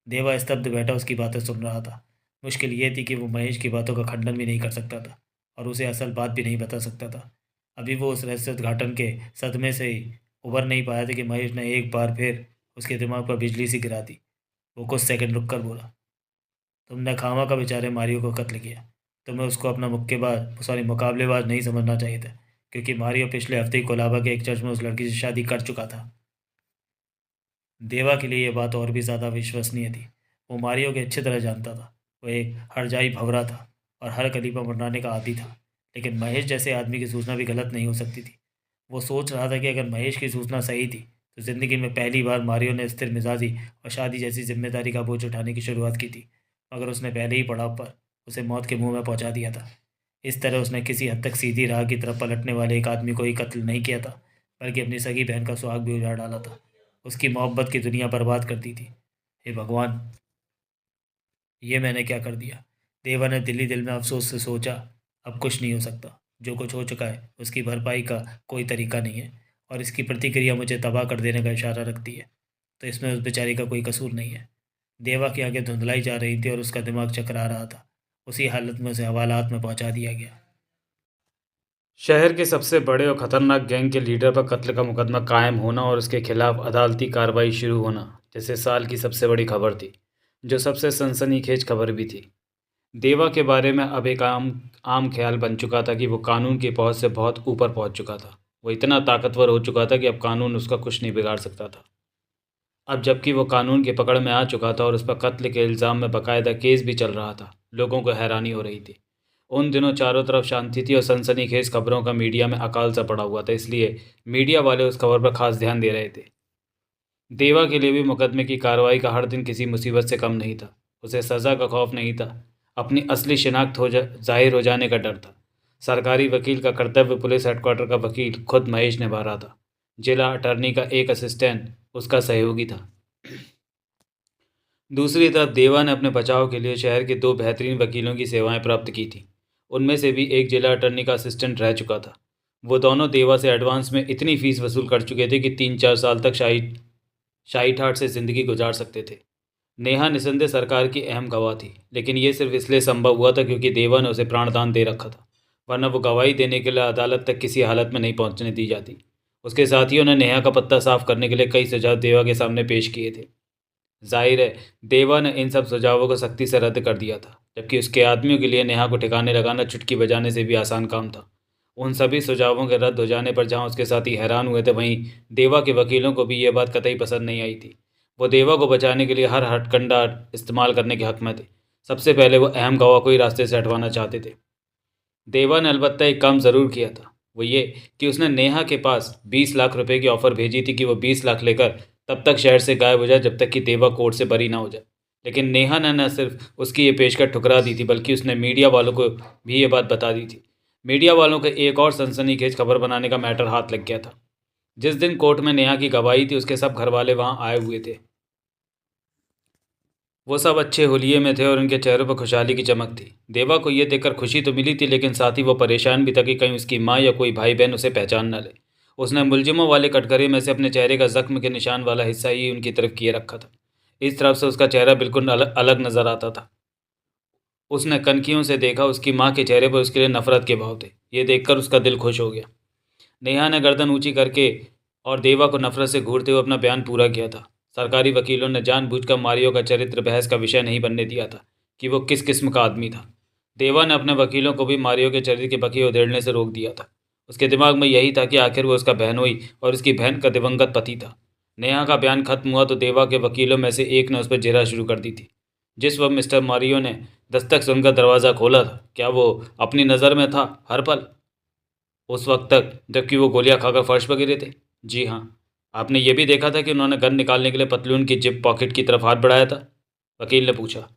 देवा स्तब्ध बैठा उसकी बातें सुन रहा था। मुश्किल ये थी कि वो महेश की बातों का खंडन भी नहीं कर सकता था और उसे असल बात भी नहीं बता सकता था। अभी वो उस रहस्योद्घाटन के सदमे से ही उभर नहीं पाया था कि महेश ने एक बार फिर उसके दिमाग पर बिजली सी गिरा दी। वो कुछ सेकंड रुक कर बोला, तुमने खामा का बेचारे मारियो को कत्ल किया। तुम्हें उसको अपना मुकाबलेबाज नहीं समझना चाहिए था, क्योंकि मारियो पिछले हफ्ते ही कोलाबा के एक चर्च में उस लड़की से शादी कर चुका था। देवा के लिए यह बात और भी ज़्यादा विश्वसनीय थी। वो मारियो को अच्छी तरह जानता था। वो एक हरजाई भंवरा था और हर गली पर मंडराने का आदी था। लेकिन महेश जैसे आदमी की सूचना भी गलत नहीं हो सकती थी। वो सोच रहा था कि अगर महेश की सूचना सही थी तो ज़िंदगी में पहली बार मारियो ने स्थिर मिजाजी और शादी जैसी जिम्मेदारी का बोझ उठाने की शुरुआत की थी। मगर उसने पहले ही पड़ाव पर उसे मौत के मुंह में पहुंचा दिया था। इस तरह उसने किसी हद तक सीधी राह की तरफ पलटने वाले एक आदमी को ही कत्ल नहीं किया था, बल्कि अपनी सगी बहन का सुहाग भी उजाड़ डाला था। उसकी मोहब्बत की दुनिया बर्बाद कर दी थी। हे भगवान, ये मैंने क्या कर दिया। देवा ने दिल्ली दिल में अफसोस से सोचा। अब कुछ नहीं हो सकता। जो कुछ हो चुका है उसकी भरपाई का कोई तरीका नहीं है, और इसकी प्रतिक्रिया मुझे तबाह कर देने का इशारा रखती है। तो इसमें उस बेचारी का कोई कसूर नहीं है। देवा की आंखें धुंधलाई जा रही थी और उसका दिमाग चकरा रहा था। उसी हालत में उसे हवालात में पहुंचा दिया गया। शहर के सबसे बड़े और खतरनाक गैंग के लीडर पर कत्ल का मुकदमा कायम होना और उसके खिलाफ अदालती कार्रवाई शुरू होना जैसे साल की सबसे बड़ी खबर थी, जो सबसे सनसनीखेज खबर भी थी। देवा के बारे में अब एक आम आम ख्याल बन चुका था कि वो कानून की पहुंच से बहुत ऊपर पहुंच चुका था। वो इतना ताकतवर हो चुका था कि अब कानून उसका कुछ नहीं बिगाड़ सकता था। अब जबकि वो कानून की पकड़ में आ चुका था और उस पर कत्ल के इल्ज़ाम में बाकायदा केस भी चल रहा था, लोगों को हैरानी हो रही थी। उन दिनों चारों तरफ शांति थी और सनसनीखेज खबरों का मीडिया में अकाल सा पड़ा हुआ था, इसलिए मीडिया वाले उस खबर पर खास ध्यान दे रहे थे। देवा के लिए भी मुकदमे की कार्रवाई का हर दिन किसी मुसीबत से कम नहीं था। उसे सज़ा का खौफ नहीं था, अपनी असली शिनाख्त जाहिर हो जाने का डर था। सरकारी वकील का कर्तव्य पुलिस हेडक्वार्टर का वकील खुद महेश निभा रहा था। जिला अटर्नी का एक असिस्टेंट उसका सहयोगी था। दूसरी तरफ देवा ने अपने बचाव के लिए शहर के दो बेहतरीन वकीलों की सेवाएं प्राप्त की थी। उनमें से भी एक जिला अटर्नी का असिस्टेंट रह चुका था। वो दोनों देवा से एडवांस में इतनी फीस वसूल कर चुके थे कि 3-4 साल तक शाही शाही ठाट से ज़िंदगी गुजार सकते थे। नेहा निसंदेह सरकार की अहम गवाह थी, लेकिन ये सिर्फ इसलिए संभव हुआ था क्योंकि देवा ने उसे प्राणदान दे रखा था, वरना वो गवाही देने के लिए अदालत तक किसी हालत में नहीं पहुंचने दी जाती। उसके साथियों ने नेहा का पत्ता साफ करने के लिए कई सुझाव देवा के सामने पेश किए थे। जाहिर है, देवा ने इन सब सुझावों को सख्ती से रद्द कर दिया था, जबकि उसके आदमियों के लिए नेहा को ठिकाने लगाना चुटकी बजाने से भी आसान काम था। उन सभी सुझावों के रद्द हो जाने पर जहां उसके साथी हैरान हुए थे, वहीं देवा के वकीलों को भी ये बात कतई पसंद नहीं आई थी। वो देवा को बचाने के लिए हर हथकंडा इस्तेमाल करने के हक में थे। सबसे पहले वो अहम गवाह को ही रास्ते से हटवाना चाहते थे। देवा ने अलबत्ता एक काम ज़रूर किया था, वो ये कि उसने नेहा के पास 20 लाख रुपए की ऑफ़र भेजी थी कि वो 20 लाख लेकर तब तक शहर से गायब हो जाए जब तक कि देवा कोर्ट से बरी ना हो जाए। लेकिन नेहा ने न सिर्फ उसकी ये पेशकश ठुकरा दी थी, बल्कि उसने मीडिया वालों को भी ये बात बता दी थी। मीडिया वालों के एक और सनसनीखेज खबर बनाने का मैटर हाथ लग गया था। जिस दिन कोर्ट में नेहा की गवाही थी, उसके सब घर वाले वहाँ आए हुए थे। वो सब अच्छे हुलिये में थे और उनके चेहरों पर खुशहाली की चमक थी। देवा को यह देखकर खुशी तो मिली थी, लेकिन साथ ही वो परेशान भी था कि कहीं उसकी माँ या कोई भाई बहन उसे पहचान न ले। उसने मुलजिमों वाले कटघरे में से अपने चेहरे का जख्म के निशान वाला हिस्सा ही उनकी तरफ किए रखा था। इस तरफ से उसका चेहरा बिल्कुल अलग नजर आता था। उसने कनखियों से देखा, उसकी माँ के चेहरे पर उसके लिए नफरत के भाव थे। ये देखकर उसका दिल खुश हो गया। नेहा ने गर्दन ऊंची करके और देवा को नफरत से घूरते हुए अपना बयान पूरा किया था। सरकारी वकीलों ने जानबूझकर मारियो का चरित्र बहस का विषय नहीं बनने दिया था कि वो किस किस्म का आदमी था। देवा ने अपने वकीलों को भी मारियो के चरित्र के बकी उधेड़ने से रोक दिया था। उसके दिमाग में यही था कि आखिर वो उसका बहनोई और उसकी बहन का दिवंगत पति था। नेहा का बयान खत्म हुआ तो देवा के वकीलों में से एक ने उस पर जिरह शुरू कर दी थी। जिस वक्त मिस्टर मारियो ने दस्तक सुनकर दरवाज़ा खोला था, क्या वो अपनी नज़र में था हर पल, उस वक्त तक जबकि वो गोलियां खाकर फर्श पर गिरे थे? जी हाँ। आपने ये भी देखा था कि उन्होंने गन निकालने के लिए पतलून की जिप पॉकेट की तरफ हाथ बढ़ाया था? वकील ने पूछा।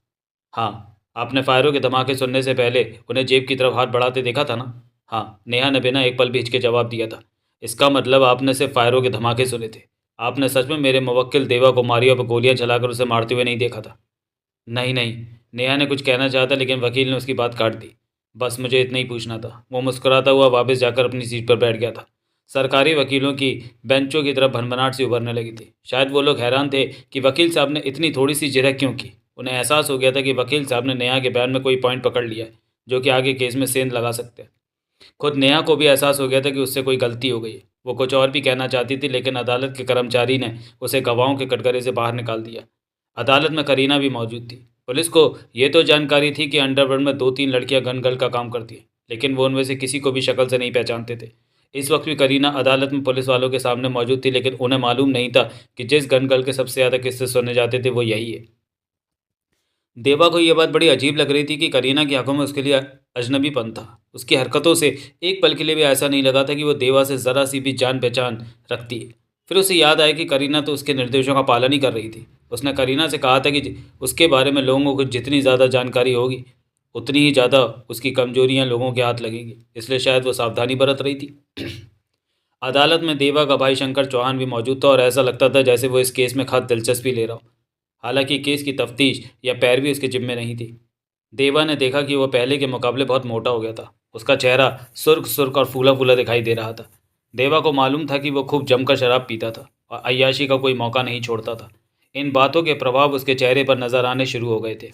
हाँ। आपने फायरों के धमाके सुनने से पहले उन्हें जेब की तरफ हाथ बढ़ाते देखा था ना? हाँ, नेहा ने बिना एक पल भी हिचके जवाब दिया था। इसका मतलब आपने सिर्फ फायरों के धमाके सुने थे। आपने सच में मेरे मुवक्किल देवा को मारिया पर गोलियां चलाकर उसे मारते हुए नहीं देखा था? नहीं नहीं, नेहा ने कुछ कहना चाहा था, लेकिन वकील ने उसकी बात काट दी। बस मुझे इतना ही पूछना था। वो मुस्कुराता हुआ वापस जाकर अपनी सीट पर बैठ गया था। सरकारी वकीलों की बेंचों की तरफ भनभनाहट सी उभरने लगी थी। शायद वो लोग हैरान थे कि वकील साहब ने इतनी थोड़ी सी जिरह क्यों की। उन्हें एहसास हो गया था कि वकील साहब ने नेहा के बयान में कोई पॉइंट पकड़ लिया है जो कि आगे केस में सेंध लगा सकते हैं। खुद नेहा को भी एहसास हो गया था कि उससे कोई गलती हो गई है। वो कुछ और भी कहना चाहती थी, लेकिन अदालत के कर्मचारी ने उसे गवाहों के कटघरे से बाहर निकाल दिया। अदालत में करीना भी मौजूद थी। पुलिस को ये तो जानकारी थी कि अंडरवर्ल्ड में 2-3 लड़कियां गन गर्ल का काम करती हैं, लेकिन वो उनमें से किसी को भी शक्ल से नहीं पहचानते थे। इस वक्त भी करीना अदालत में पुलिस वालों के सामने मौजूद थी, लेकिन उन्हें मालूम नहीं था कि जिस गनगल के सबसे ज़्यादा किस्से सुने जाते थे वो यही है। देवा को यह बात बड़ी अजीब लग रही थी कि करीना की आंखों में उसके लिए अजनबीपन था। उसकी हरकतों से एक पल के लिए भी ऐसा नहीं लगा था कि वो देवा से ज़रा सी भी जान पहचान रखती है। फिर उसे याद आया कि करीना तो उसके निर्देशों का पालन ही कर रही थी। उसने करीना से कहा था कि उसके बारे में लोगों को जितनी ज़्यादा जानकारी होगी उतनी ही ज़्यादा उसकी कमजोरियां लोगों के हाथ लगेंगी, इसलिए शायद वो सावधानी बरत रही थी। अदालत में देवा का भाई शंकर चौहान भी मौजूद था और ऐसा लगता था जैसे वो इस केस में खास दिलचस्पी ले रहा हो। हालांकि केस की तफ्तीश या पैरवी उसके जिम्मे नहीं थी। देवा ने देखा कि वह पहले के मुकाबले बहुत मोटा हो गया था। उसका चेहरा सुर्ख सुर्ख और फूला फूला दिखाई दे रहा था। देवा को मालूम था कि वो खूब जमकर शराब पीता था और अय्याशी का कोई मौका नहीं छोड़ता था। इन बातों के प्रभाव उसके चेहरे पर नजर आने शुरू हो गए थे।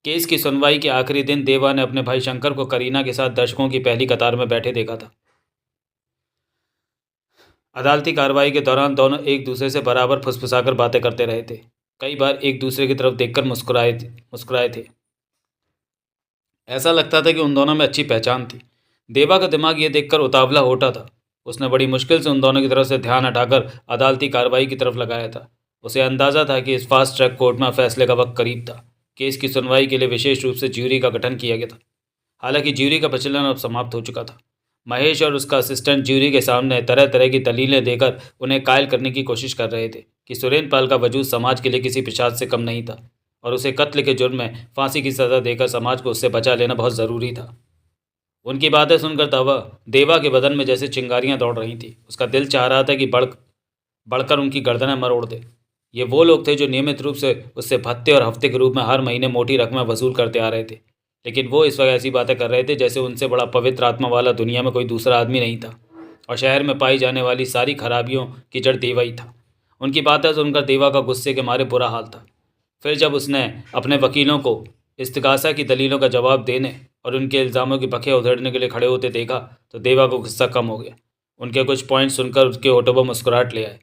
केस की सुनवाई के आखिरी दिन देवा ने अपने भाई शंकर को करीना के साथ दर्शकों की पहली कतार में बैठे देखा था। अदालती कार्रवाई के दौरान दोनों एक दूसरे से बराबर फुसफुसाकर बातें करते रहे थे। कई बार एक दूसरे की तरफ देखकर मुस्कुराए थे। ऐसा लगता था कि उन दोनों में अच्छी पहचान थी। देवा का दिमाग ये देखकर उतावला हो उठा था। उसने बड़ी मुश्किल से उन दोनों की तरफ से ध्यान हटाकर अदालती कार्रवाई की तरफ लगाया था। उसे अंदाजा था कि इस फास्ट ट्रैक कोर्ट में फैसले का वक्त करीब था। केस की सुनवाई के लिए विशेष रूप से ज्यूरी का गठन किया गया था। हालांकि ज्यूरी का प्रचलन अब समाप्त हो चुका था। महेश और उसका असिस्टेंट ज्यूरी के सामने तरह तरह की दलीलें देकर उन्हें कायल करने की कोशिश कर रहे थे कि सुरेंद्र पाल का वजूद समाज के लिए किसी पिशाच से कम नहीं था और उसे कत्ल के जुर्म में फांसी की सज़ा देकर समाज को उससे बचा लेना बहुत ज़रूरी था। उनकी बातें सुनकर देवा के बदन में जैसे चिंगारियां दौड़ रही थी। उसका दिल चाह रहा था कि बढ़कर उनकी गर्दनें मरोड़ दे। ये वो लोग थे जो नियमित रूप से उससे भत्ते और हफ्ते के रूप में हर महीने मोटी रकमें वसूल करते आ रहे थे, लेकिन वो इस वक्त ऐसी बातें कर रहे थे जैसे उनसे बड़ा पवित्र आत्मा वाला दुनिया में कोई दूसरा आदमी नहीं था और शहर में पाई जाने वाली सारी खराबियों की जड़ देवा ही था। उनकी बातें सुनकर देवा का गुस्से के मारे बुरा हाल था। फिर जब उसने अपने वकीलों को इस्तिगासा की दलीलों का जवाब देने और उनके इल्ज़ामों की बखें उधेड़ने के लिए खड़े होते देखा तो देवा को गुस्सा कम हो गया। उनके कुछ पॉइंट सुनकर उसके होठों पर मुस्कुराहट ले आए।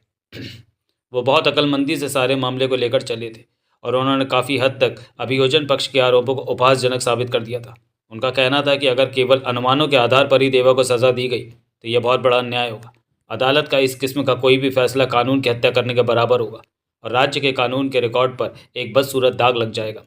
वो बहुत अक्लमंदी से सारे मामले को लेकर चले थे और उन्होंने काफ़ी हद तक अभियोजन पक्ष के आरोपों को उपहासजनक साबित कर दिया था। उनका कहना था कि अगर केवल अनुमानों के आधार पर ही देवा को सज़ा दी गई तो यह बहुत बड़ा अन्याय होगा। अदालत का इस किस्म का कोई भी फैसला कानून की हत्या करने के बराबर होगा और राज्य के कानून के रिकॉर्ड पर एक बदसूरत दाग लग जाएगा।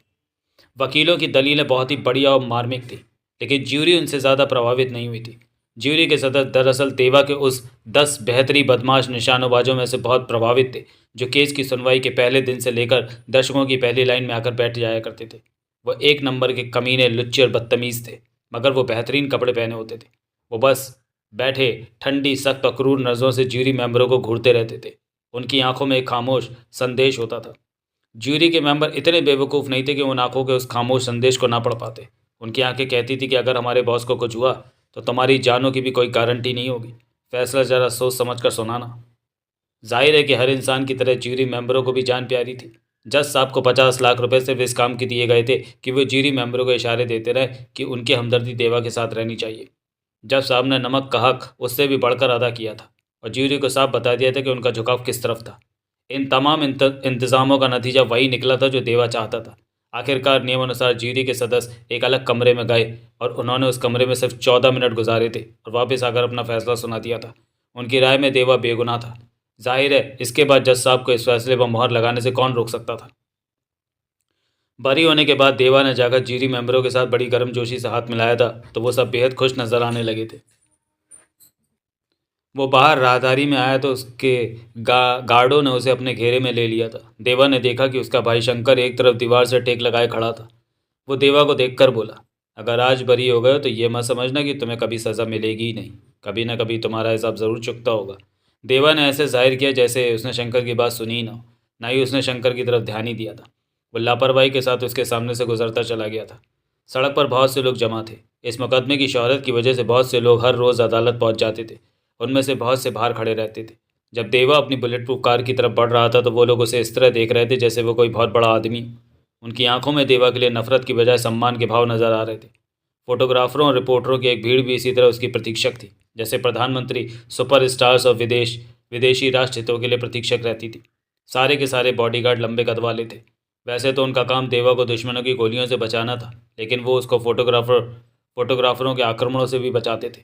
वकीलों की दलीलें बहुत ही बढ़िया और मार्मिक थी, लेकिन ज्यूरी उनसे ज़्यादा प्रभावित नहीं हुई थी। ज्यूरी के सदस्य दरअसल देवा के उस 10 बेहतरी बदमाश निशानोबाजों में से बहुत प्रभावित थे जो केस की सुनवाई के पहले दिन से लेकर दर्शकों की पहली लाइन में आकर बैठ जाया करते थे। वो एक नंबर के कमीने, लुच्चे और बदतमीज़ थे, मगर वो बेहतरीन कपड़े पहने होते थे। वो बस बैठे ठंडी सख्त और क्रूर नज़रों से ज्यूरी मेंबरों को घूरते रहते थे। उनकी आंखों में एक खामोश संदेश होता था। ज्यूरी के मेंबर इतने बेवकूफ़ नहीं थे कि उन आंखों के उस खामोश संदेश को ना पढ़ पाते। उनकी आंखें कहती थी कि अगर हमारे बॉस को कुछ हुआ तो तुम्हारी जानों की भी कोई गारंटी नहीं होगी। फैसला ज़रा सोच समझ कर सुनाना। जाहिर है कि हर इंसान की तरह ज्यूरी मेंबरों को भी जान प्यारी थी। जज साहब को 50 लाख रुपए सिर्फ इस काम के दिए गए थे कि वो ज्यूरी मेंबरों को इशारे देते रहे कि उनकी हमदर्दी देवा के साथ रहनी चाहिए। जज साहब ने नमक का हक उससे भी बढ़कर अदा किया था और ज्यूरी को साफ बता दिया था कि उनका झुकाव किस तरफ था। इन तमाम इंतज़ामों का नतीजा वही निकला था जो देवा चाहता था। आखिरकार नियमानुसार ज्यूरी के सदस्य एक अलग कमरे में गए और उन्होंने उस कमरे में सिर्फ 14 मिनट गुजारे थे और वापस आकर अपना फैसला सुना दिया था। उनकी राय में देवा बेगुनाह था। जाहिर है इसके बाद जज साहब को इस फैसले पर मुहर लगाने से कौन रोक सकता था। बरी होने के बाद देवा ने जाकर ज्यूरी मेंबरों के साथ बड़ी गर्मजोशी से हाथ मिलाया था तो वो सब बेहद खुश नजर आने लगे थे। वो बाहर राहदारी में आया तो उसके गार्डों ने उसे अपने घेरे में ले लिया था। देवा ने देखा कि उसका भाई शंकर एक तरफ दीवार से टेक लगाए खड़ा था। वो देवा को देखकर बोला, अगर आज बरी हो गए तो ये मत समझना कि तुम्हें कभी सज़ा मिलेगी ही नहीं। कभी ना कभी तुम्हारा हिसाब ज़रूर चुकता होगा। देवा ने ऐसे जाहिर किया जैसे उसने शंकर की बात सुनी ही ना ही उसने शंकर की तरफ ध्यान ही दिया था। वो लापरवाही के साथ उसके सामने से गुजरता चला गया था। सड़क पर बहुत से लोग जमा थे। इस मुकदमे की शोहरत की वजह से बहुत से लोग हर रोज़ अदालत पहुंच जाते थे। उनमें से बहुत से बाहर खड़े रहते थे। जब देवा अपनी बुलेट प्रूफ कार की तरफ बढ़ रहा था तो वो लोग उसे इस तरह देख रहे थे जैसे वो कोई बहुत बड़ा आदमी। उनकी आंखों में देवा के लिए नफरत की बजाय सम्मान के भाव नजर आ रहे थे। फोटोग्राफरों और रिपोर्टरों की एक भीड़ भी इसी तरह उसकी प्रतीक्षक थी, जैसे प्रधानमंत्री, सुपरस्टार्स और विदेशी राष्ट्र हितों के लिए प्रतीक्षक रहती थी। सारे के सारे बॉडीगार्ड लंबे कद वाले थे। वैसे तो उनका काम देवा को दुश्मनों की गोलियों से बचाना था, लेकिन वो उसको फोटोग्राफरों के आक्रमणों से भी बचाते थे।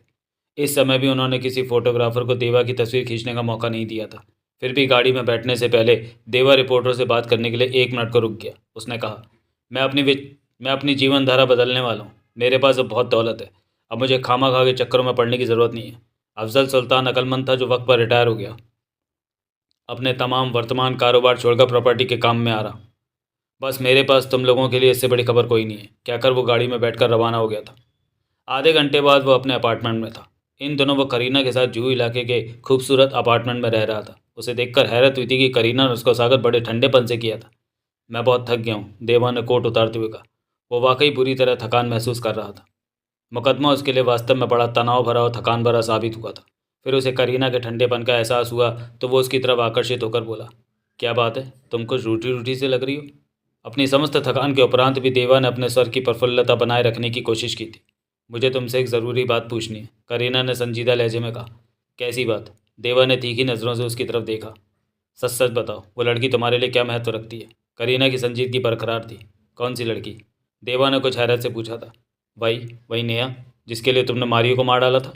इस समय भी उन्होंने किसी फोटोग्राफर को देवा की तस्वीर खींचने का मौका नहीं दिया था। फिर भी गाड़ी में बैठने से पहले देवा रिपोर्टर से बात करने के लिए 1 मिनट को रुक गया। उसने कहा, मैं अपनी जीवन धारा बदलने वाला हूँ। मेरे पास अब बहुत दौलत है। अब मुझे खामा खा के चक्करों में पड़ने की ज़रूरत नहीं है। अफजल सुल्तान अक्लमंद था जो वक्त पर रिटायर हो गया। अपने तमाम वर्तमान कारोबार छोड़कर प्रॉपर्टी के काम में आ रहा। बस मेरे पास तुम लोगों के लिए इससे बड़ी खबर कोई नहीं है। क्या कर वो गाड़ी में बैठकर रवाना हो गया था। आधे घंटे बाद वो अपने अपार्टमेंट में था। इन दिनों वो करीना के साथ जूहू इलाके के खूबसूरत अपार्टमेंट में रह रहा था। उसे देखकर हैरत हुई थी कि करीना ने उसका स्वागत बड़े ठंडेपन से किया था। मैं बहुत थक गया हूँ, देवा ने कोट उतारते हुए कहा। वो वाकई बुरी तरह थकान महसूस कर रहा था। मुकदमा उसके लिए वास्तव में बड़ा तनाव भरा और थकान भरा साबित हुआ था। फिर उसे करीना के ठंडेपन का एहसास हुआ तो वो उसकी तरफ आकर्षित होकर बोला, क्या बात है, तुम कुछ रूठी रूठी से लग रही हो। अपनी समस्त थकान के उपरांत भी देवा ने अपने स्वर की प्रफुल्लता बनाए रखने की कोशिश की थी। मुझे तुमसे एक ज़रूरी बात पूछनी है, करीना ने संजीदा लहजे में कहा। कैसी बात। देवा ने तीखी नज़रों से उसकी तरफ देखा। सच सच बताओ, वो लड़की तुम्हारे लिए क्या महत्व रखती है। करीना की संजीदगी बरकरार थी। कौन सी लड़की। देवा ने कुछ हैरत से पूछा था। वही वही नेहा, जिसके लिए तुमने मारियो को मार डाला था।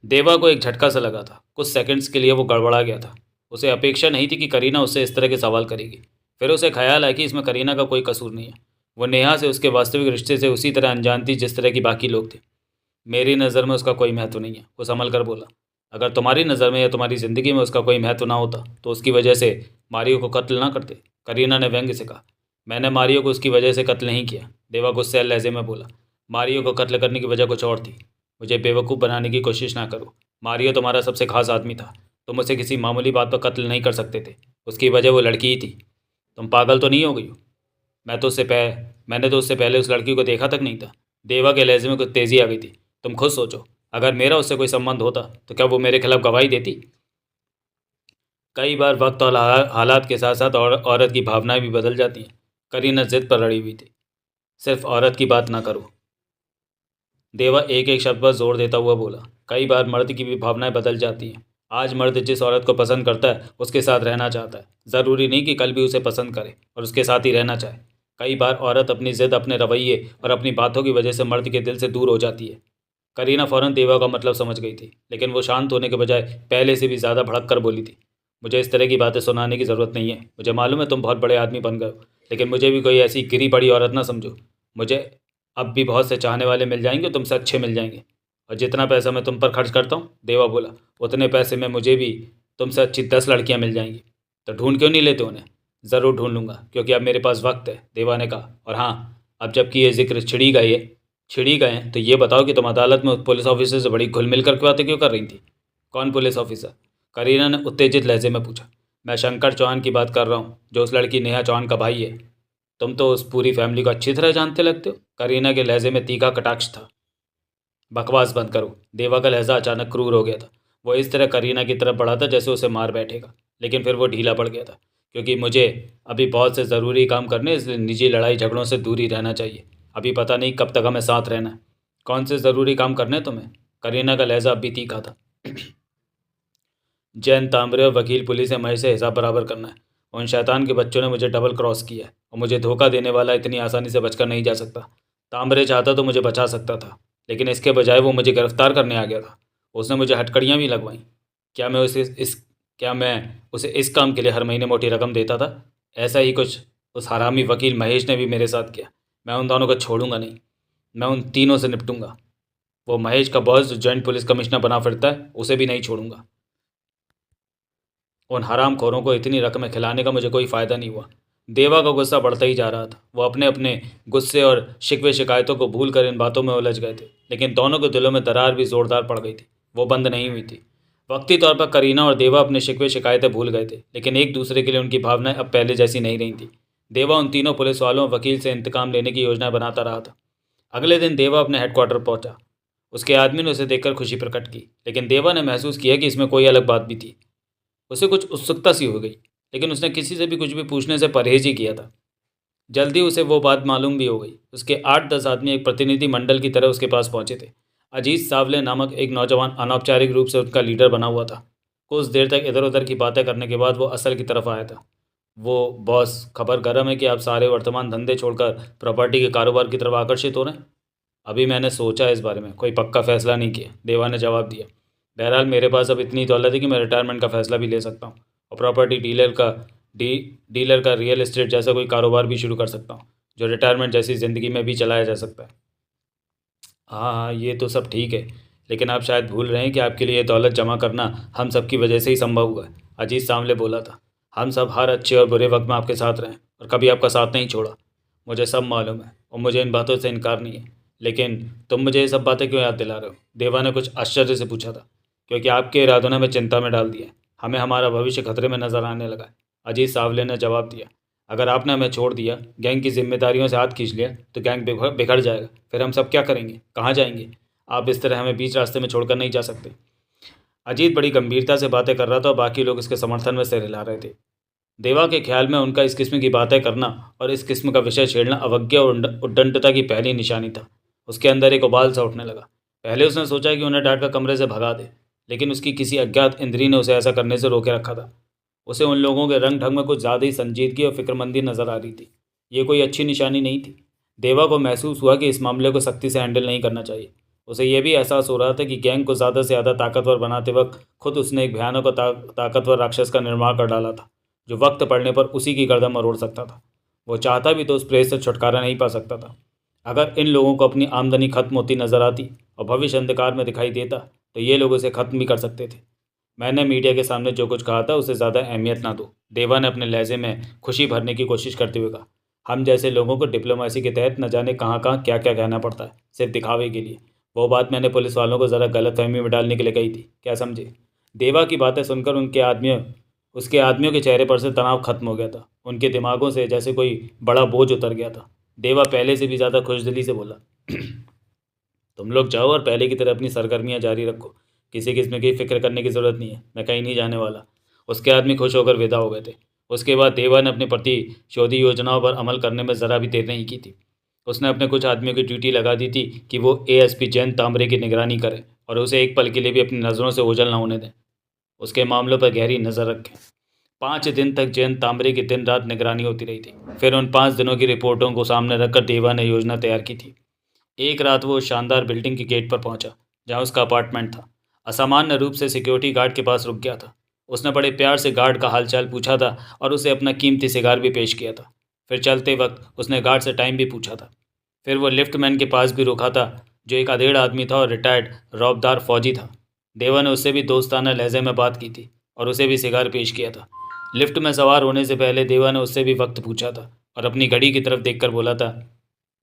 देवा को एक झटका सा लगा था। कुछ सेकंड्स के लिए वो गड़बड़ा गया था। उसे अपेक्षा नहीं थी कि करीना उससे इस तरह के सवाल करेगी। फिर उसे ख्याल आया कि इसमें करीना का कोई कसूर नहीं है। वो नेहा से उसके वास्तविक रिश्ते से उसी तरह अनजान थी जिस तरह की बाकी लोग थे। मेरी नज़र में उसका कोई महत्व नहीं है, वो संभल कर बोला। अगर तुम्हारी नज़र में या तुम्हारी ज़िंदगी में उसका कोई महत्व ना होता तो उसकी वजह से मारियो को कत्ल ना करते। करीना ने व्यंग्य से कहा। मैंने मारियो को उसकी वजह से कत्ल नहीं किया, देवा गुस्से लहजे में बोला। मारियो को कत्ल करने की वजह कुछ और थी। मुझे बेवकूफ़ बनाने की कोशिश ना करो। मारियो तुम्हारा सबसे खास आदमी था। तुम उसे किसी मामूली बात पर कत्ल नहीं कर सकते थे। उसकी वजह वो लड़की ही थी। तुम पागल तो नहीं हो गई हो। मैंने तो उससे पहले उस लड़की को देखा तक नहीं था। देवा के लहजे में कुछ तेज़ी आ गई थी। तुम खुद सोचो, अगर मेरा उससे कोई संबंध होता तो क्या वो मेरे खिलाफ गवाही देती। कई बार वक्त और हालात के साथ साथ औरत की भावनाएं भी बदल जाती हैं। करीना जिद पर अड़ी हुई थी। सिर्फ औरत की बात ना करो, देवा एक एक शब्द पर जोर देता हुआ बोला। कई बार मर्द की भी भावनाएं बदल जाती हैं। आज मर्द जिस औरत को पसंद करता है उसके साथ रहना चाहता है। ज़रूरी नहीं कि कल भी उसे पसंद करे और उसके साथ ही रहना चाहे। कई बार औरत अपनी जिद, अपने रवैये और अपनी बातों की वजह से मर्द के दिल से दूर हो जाती है। करीना फ़ौरन देवा का मतलब समझ गई थी, लेकिन वो शांत होने के बजाय पहले से भी ज़्यादा भड़क कर बोली थी। मुझे इस तरह की बातें सुनाने की ज़रूरत नहीं है। मुझे मालूम है तुम बहुत बड़े आदमी बन गए हो, लेकिन मुझे भी कोई ऐसी गिरी पड़ी औरत ना समझो। मुझे अब भी बहुत से चाहने वाले मिल जाएंगे, तुमसे अच्छे मिल जाएंगे। और जितना पैसा मैं तुम पर खर्च करता हूँ, देवा बोला, उतने पैसे में मुझे भी तुमसे अच्छी 10 लड़कियाँ मिल जाएंगी। तो ढूंढ क्यों नहीं लेते उन्हें। ज़रूर ढूंढ लूँगा, क्योंकि अब मेरे पास वक्त है, देवा ने कहा। और हाँ, अब जबकि ये जिक्र छिड़ी गए हैं तो ये बताओ कि तुम अदालत में उस पुलिस ऑफिसर से बड़ी घुल मिल कर बातें क्यों कर रही थी। कौन पुलिस ऑफिसर। करीना ने उत्तेजित लहजे में पूछा। मैं शंकर चौहान की बात कर रहा हूँ, जो उस लड़की नेहा चौहान का भाई है। तुम तो उस पूरी फैमिली को अच्छी तरह जानते लगते हो। करीना के लहजे में तीखा कटाक्ष था। बकवास बंद करो। देवा का लहजा अचानक क्रूर हो गया था। वो इस तरह करीना की तरफ बढ़ा था जैसे उसे मार बैठेगा, लेकिन फिर वो ढीला पड़ गया था। क्योंकि मुझे अभी बहुत से ज़रूरी काम करने, इसलिए निजी लड़ाई झगड़ों से दूर ही रहना चाहिए। अभी पता नहीं कब तक हमें साथ रहना है। कौन से ज़रूरी काम करने तुम्हें। करीना का लहजा अब भी तीखा था। जैन तांबरे और वकील पुलिस है, महेश से हिसाब बराबर करना है। उन शैतान के बच्चों ने मुझे डबल क्रॉस किया है और मुझे धोखा देने वाला इतनी आसानी से बचकर नहीं जा सकता। तांबरे चाहता तो मुझे बचा सकता था, लेकिन इसके बजाय वो मुझे गिरफ्तार करने आ गया था। उसने मुझे हथकड़ियाँ भी लगवाईं। क्या मैं उसे इस क्या मैं उसे इस काम के लिए हर महीने मोटी रकम देता था। ऐसा ही कुछ उस हरामी वकील महेश ने भी मेरे साथ किया। मैं उन दोनों को छोड़ूंगा नहीं। मैं उन तीनों से निपटूंगा। वो महेश का बॉस जो जॉइंट पुलिस कमिश्नर बना फिरता है, उसे भी नहीं छोड़ूंगा। उन हरामखोरों को इतनी रकमें खिलाने का मुझे कोई फ़ायदा नहीं हुआ। देवा का गुस्सा बढ़ता ही जा रहा था। वो अपने अपने गुस्से और शिकवे शिकायतों को भूल कर इन बातों में उलझ गए थे, लेकिन दोनों के दिलों में दरार भी ज़ोरदार पड़ गई थी। वो बंद नहीं हुई थी। वक्ती तौर पर करीना और देवा अपने शिकवे शिकायतें भूल गए थे, लेकिन एक दूसरे के लिए उनकी भावनाएं अब पहले जैसी नहीं रही थी। देवा उन तीनों पुलिस वालों वकील से इंतकाम लेने की योजना बनाता रहा था। अगले दिन देवा अपने हेडक्वार्टर पहुंचा। उसके आदमी ने उसे देखकर खुशी प्रकट की, लेकिन देवा ने महसूस किया कि इसमें कोई अलग बात भी थी। उसे कुछ उत्सुकता सी हो गई, लेकिन उसने किसी से भी कुछ भी पूछने से परहेज ही किया था। जल्दी उसे वो बात मालूम भी हो गई। उसके 8-10 आदमी एक प्रतिनिधि मंडल की तरह उसके पास पहुंचे थे। अजीत सावले नामक एक नौजवान अनौपचारिक रूप से उनका लीडर बना हुआ था। कुछ देर तक इधर उधर की बातें करने के बाद वो असल की तरफ आया था। वो, बॉस, खबर गर्म है कि आप सारे वर्तमान धंधे छोड़कर प्रॉपर्टी के कारोबार की तरफ आकर्षित हो रहे हैं। अभी मैंने सोचा इस बारे में, कोई पक्का फैसला नहीं किया, देवा ने जवाब दिया। बहरहाल मेरे पास अब इतनी दौलत है कि मैं रिटायरमेंट का फैसला भी ले सकता हूँ और प्रॉपर्टी डीलर का रियल एस्टेट जैसा कोई कारोबार भी शुरू कर सकता हूँ जो रिटायरमेंट जैसी ज़िंदगी में भी चलाया जा सकता है। हाँ हाँ, ये तो सब ठीक है, लेकिन आप शायद भूल रहे हैं कि आपके लिए ये दौलत जमा करना हम सबकी वजह से ही संभव हुआ है। अजीत सामले बोला था। हम सब हर अच्छे और बुरे वक्त में आपके साथ रहे और कभी आपका साथ नहीं छोड़ा। मुझे सब मालूम है और मुझे इन बातों से इनकार नहीं है, लेकिन तुम मुझे ये सब बातें क्यों याद दिला रहे हो? देवा ने कुछ आश्चर्य से पूछा था। क्योंकि आपके इरादों ने हमें चिंता में डाल दिया है, हमें हमारा भविष्य खतरे में नजर आने लगा है, अजीत सावले ने जवाब दिया। अगर आपने हमें छोड़ दिया, गैंग की जिम्मेदारियों से हाथ खींच लिया, तो गैंग बिखर जाएगा। फिर हम सब क्या करेंगे, कहाँ जाएंगे? आप इस तरह हमें बीच रास्ते में छोड़कर नहीं जा सकते। अजीत बड़ी गंभीरता से बातें कर रहा था और बाकी लोग इसके समर्थन में सिर हिला रहे थे। देवा के ख्याल में उनका इस किस्म की बातें करना और इस किस्म का विषय छेड़ना अवज्ञा और उद्दंडता की पहली निशानी था। उसके अंदर एक उबाल सा उठने लगा। पहले उसने सोचा कि उन्हें डांट कर कमरे से भगा दे, लेकिन उसकी किसी अज्ञात इंद्री ने उसे ऐसा करने से रोके रखा था। उसे उन लोगों के रंग ढंग में कुछ ज़्यादा ही संजीदगी और फिक्रमंदी नजर आ रही थी। ये कोई अच्छी निशानी नहीं थी। देवा को महसूस हुआ कि इस मामले को सख्ती से हैंडल नहीं करना चाहिए। उसे यह भी एहसास हो रहा था कि गैंग को ज़्यादा से ज़्यादा ताकतवर बनाते वक्त खुद उसने एक भयानक और ताकतवर राक्षस का निर्माण कर डाला था, जो वक्त पड़ने पर उसी की गर्दन मरोड़ सकता था। वो चाहता भी तो उस प्रेस से छुटकारा नहीं पा सकता था। अगर इन लोगों को अपनी आमदनी खत्म होती नजर आती और भविष्य अंधकार में दिखाई देता, तो ये लोग उसे खत्म भी कर सकते थे। मैंने मीडिया के सामने जो कुछ कहा था उसे ज़्यादा अहमियत ना दो, देवा ने अपने लहजे में खुशी भरने की कोशिश करते हुए कहा। हम जैसे लोगों को डिप्लोमेसी के तहत न जाने कहाँ कहाँ क्या क्या कहना पड़ता है, सिर्फ दिखावे के लिए। वो बात मैंने पुलिस वालों को ज़रा गलतफहमी में डालने के लिए कही थी, क्या समझे? देवा की बातें सुनकर उसके आदमियों के चेहरे पर से तनाव खत्म हो गया था। उनके दिमागों से जैसे कोई बड़ा बोझ उतर गया था। देवा पहले से भी ज़्यादा खुशदिली से बोला। तुम लोग जाओ और पहले की तरह अपनी सरगर्मियाँ जारी रखो। किसी किस्म की फिक्र करने की ज़रूरत नहीं है, मैं कहीं नहीं जाने वाला। उसके आदमी खुश होकर विदा हो गए थे। उसके बाद देवा ने अपनी प्रतिशोधी योजनाओं पर अमल करने में ज़रा भी देर नहीं की थी। उसने अपने कुछ आदमियों की ड्यूटी लगा दी थी कि वो एएसपी जयंत तांबरे की निगरानी करें और उसे एक पल के लिए भी अपनी नज़रों से ओझल न होने दें। उसके मामलों पर गहरी नज़र रखें। 5 दिन तक जयंत तांबरे की दिन रात निगरानी होती रही थी। फिर उन 5 दिनों की रिपोर्टों को सामने रखकर देवा ने योजना तैयार की थी। एक रात वो शानदार बिल्डिंग के गेट पर पहुंचा, जहां उसका अपार्टमेंट था। असामान्य रूप से सिक्योरिटी गार्ड के पास रुक गया था। उसने बड़े प्यार से गार्ड का हालचाल पूछा था और उसे अपना कीमती सिगार भी पेश किया था। फिर चलते वक्त उसने गार्ड से टाइम भी पूछा था। फिर वो लिफ्टमैन के पास भी रुका था, जो एक अधेड़ आदमी था और रिटायर्ड रौबदार फौजी था। देवा ने उससे भी दोस्ताना लहजे में बात की थी और उसे भी सिगार पेश किया था। लिफ्ट में सवार होने से पहले देवा ने उससे भी वक्त पूछा था और अपनी घड़ी की तरफ देखकर बोला था,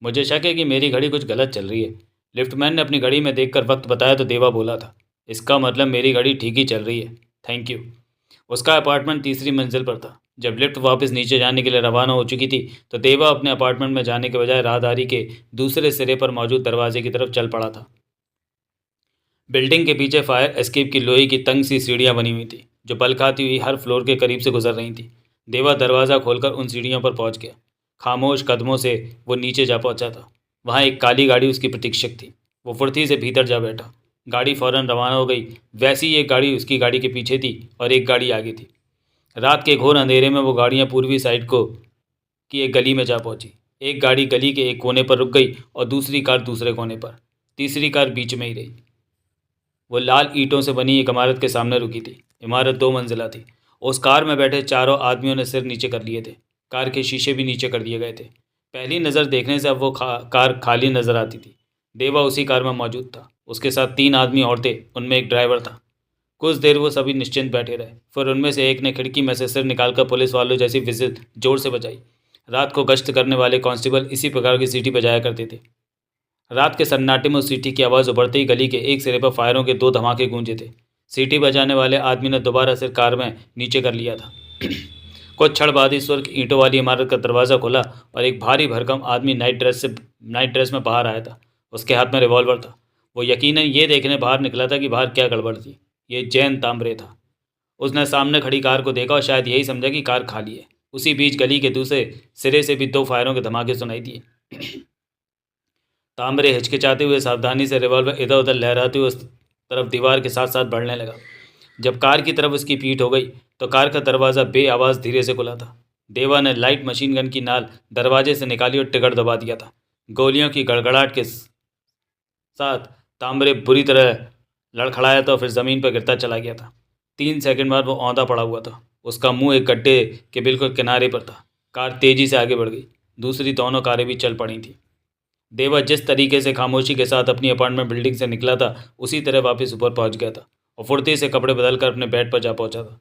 मुझे शक है कि मेरी घड़ी कुछ गलत चल रही है। लिफ्टमैन ने अपनी घड़ी में देखकर वक्त बताया तो देवा बोला था, इसका मतलब मेरी घड़ी ठीक ही चल रही है, थैंक यू। उसका अपार्टमेंट तीसरी मंजिल पर था। जब लिफ्ट वापस नीचे जाने के लिए रवाना हो चुकी थी, तो देवा अपने अपार्टमेंट में जाने के बजाय राहदारी के दूसरे सिरे पर मौजूद दरवाजे की तरफ चल पड़ा था। बिल्डिंग के पीछे फायर एस्केप की लोहे की तंग सी सीढ़ियां बनी हुई थी, जो पल खाती हुई हर फ्लोर के करीब से गुजर रही थी। देवा दरवाज़ा खोलकर उन सीढ़ियों पर पहुंच गया। खामोश कदमों से वो नीचे जा पहुंचा था। वहाँ एक काली गाड़ी उसकी प्रतीक्षक थी। वो फुर्ती से भीतर जा बैठा। गाड़ी फौरन रवाना हो गई। वैसी ही एक गाड़ी उसकी गाड़ी के पीछे थी और एक गाड़ी आगे थी। रात के घोर अंधेरे में वो गाड़ियाँ पूर्वी साइड को की एक गली में जा पहुंची। एक गाड़ी गली के एक कोने पर रुक गई और दूसरी कार दूसरे कोने पर, तीसरी कार बीच में ही रही। वो लाल ईंटों से बनी एक इमारत के सामने रुकी थी। इमारत 2 मंजिला थी। उस कार में बैठे चारों आदमियों ने सिर नीचे कर लिए थे। कार के शीशे भी नीचे कर दिए गए थे। पहली नज़र देखने से अब वो कार खाली नजर आती थी। देवा उसी कार में मौजूद था। उसके साथ 3 आदमी और थे, उनमें एक ड्राइवर था। कुछ देर वो सभी निश्चिंत बैठे रहे। फिर उनमें से एक ने खिड़की में से सिर निकालकर पुलिस वालों जैसी विजिल जोर से बजाई। रात को गश्त करने वाले कांस्टेबल इसी प्रकार की सीटी बजाया करते थे। रात के सन्नाटे में उस सीटी की आवाज़ उभरते ही गली के एक सिरे पर फायरों के 2 धमाके गूंजे थे। सीटी बजाने वाले आदमी ने दोबारा सिर कार में नीचे कर लिया था। कुछ क्षण बाद इस स्वर्ग ईंटों वाली इमारत का दरवाज़ा खुला और एक भारी भरकम आदमी नाइट ड्रेस में बाहर आया था। उसके हाथ में रिवॉल्वर था। वो यकीनन ये देखने बाहर निकला था कि बाहर क्या गड़बड़ थी। ये जैन तांबरे था। उसने सामने खड़ी कार को देखा और शायद यही समझा कि कार खाली है। उसी बीच गली के दूसरे सिरे से भी 2 फायरों के धमाके सुनाई दिए। तांबरे हिचकिचाते हुए सावधानी से रिवॉल्वर इधर उधर लहराते हुए उस तरफ दीवार के साथ साथ बढ़ने लगा। जब कार की तरफ उसकी पीठ हो गई तो कार का दरवाज़ा बेआवाज़ धीरे से खुला था। देवा ने लाइट मशीन गन की नाल दरवाजे से निकाली और ट्रिगर दबा दिया था। गोलियों की गड़गड़ाहट के साथ तांबरे बुरी तरह लड़खड़ाया था और फिर ज़मीन पर गिरता चला गया था। 3 सेकंड बाद वो औंधा पड़ा हुआ था। उसका मुंह एक गड्ढे के बिल्कुल किनारे पर था। कार तेज़ी से आगे बढ़ गई। दूसरी दोनों कारें भी चल पड़ी थीं। देवा जिस तरीके से खामोशी के साथ अपनी अपार्टमेंट बिल्डिंग से निकला था, उसी तरह वापस ऊपर पहुंच गया था और फुर्ती से कपड़े बदलकर अपने बेड पर जा पहुंचा था।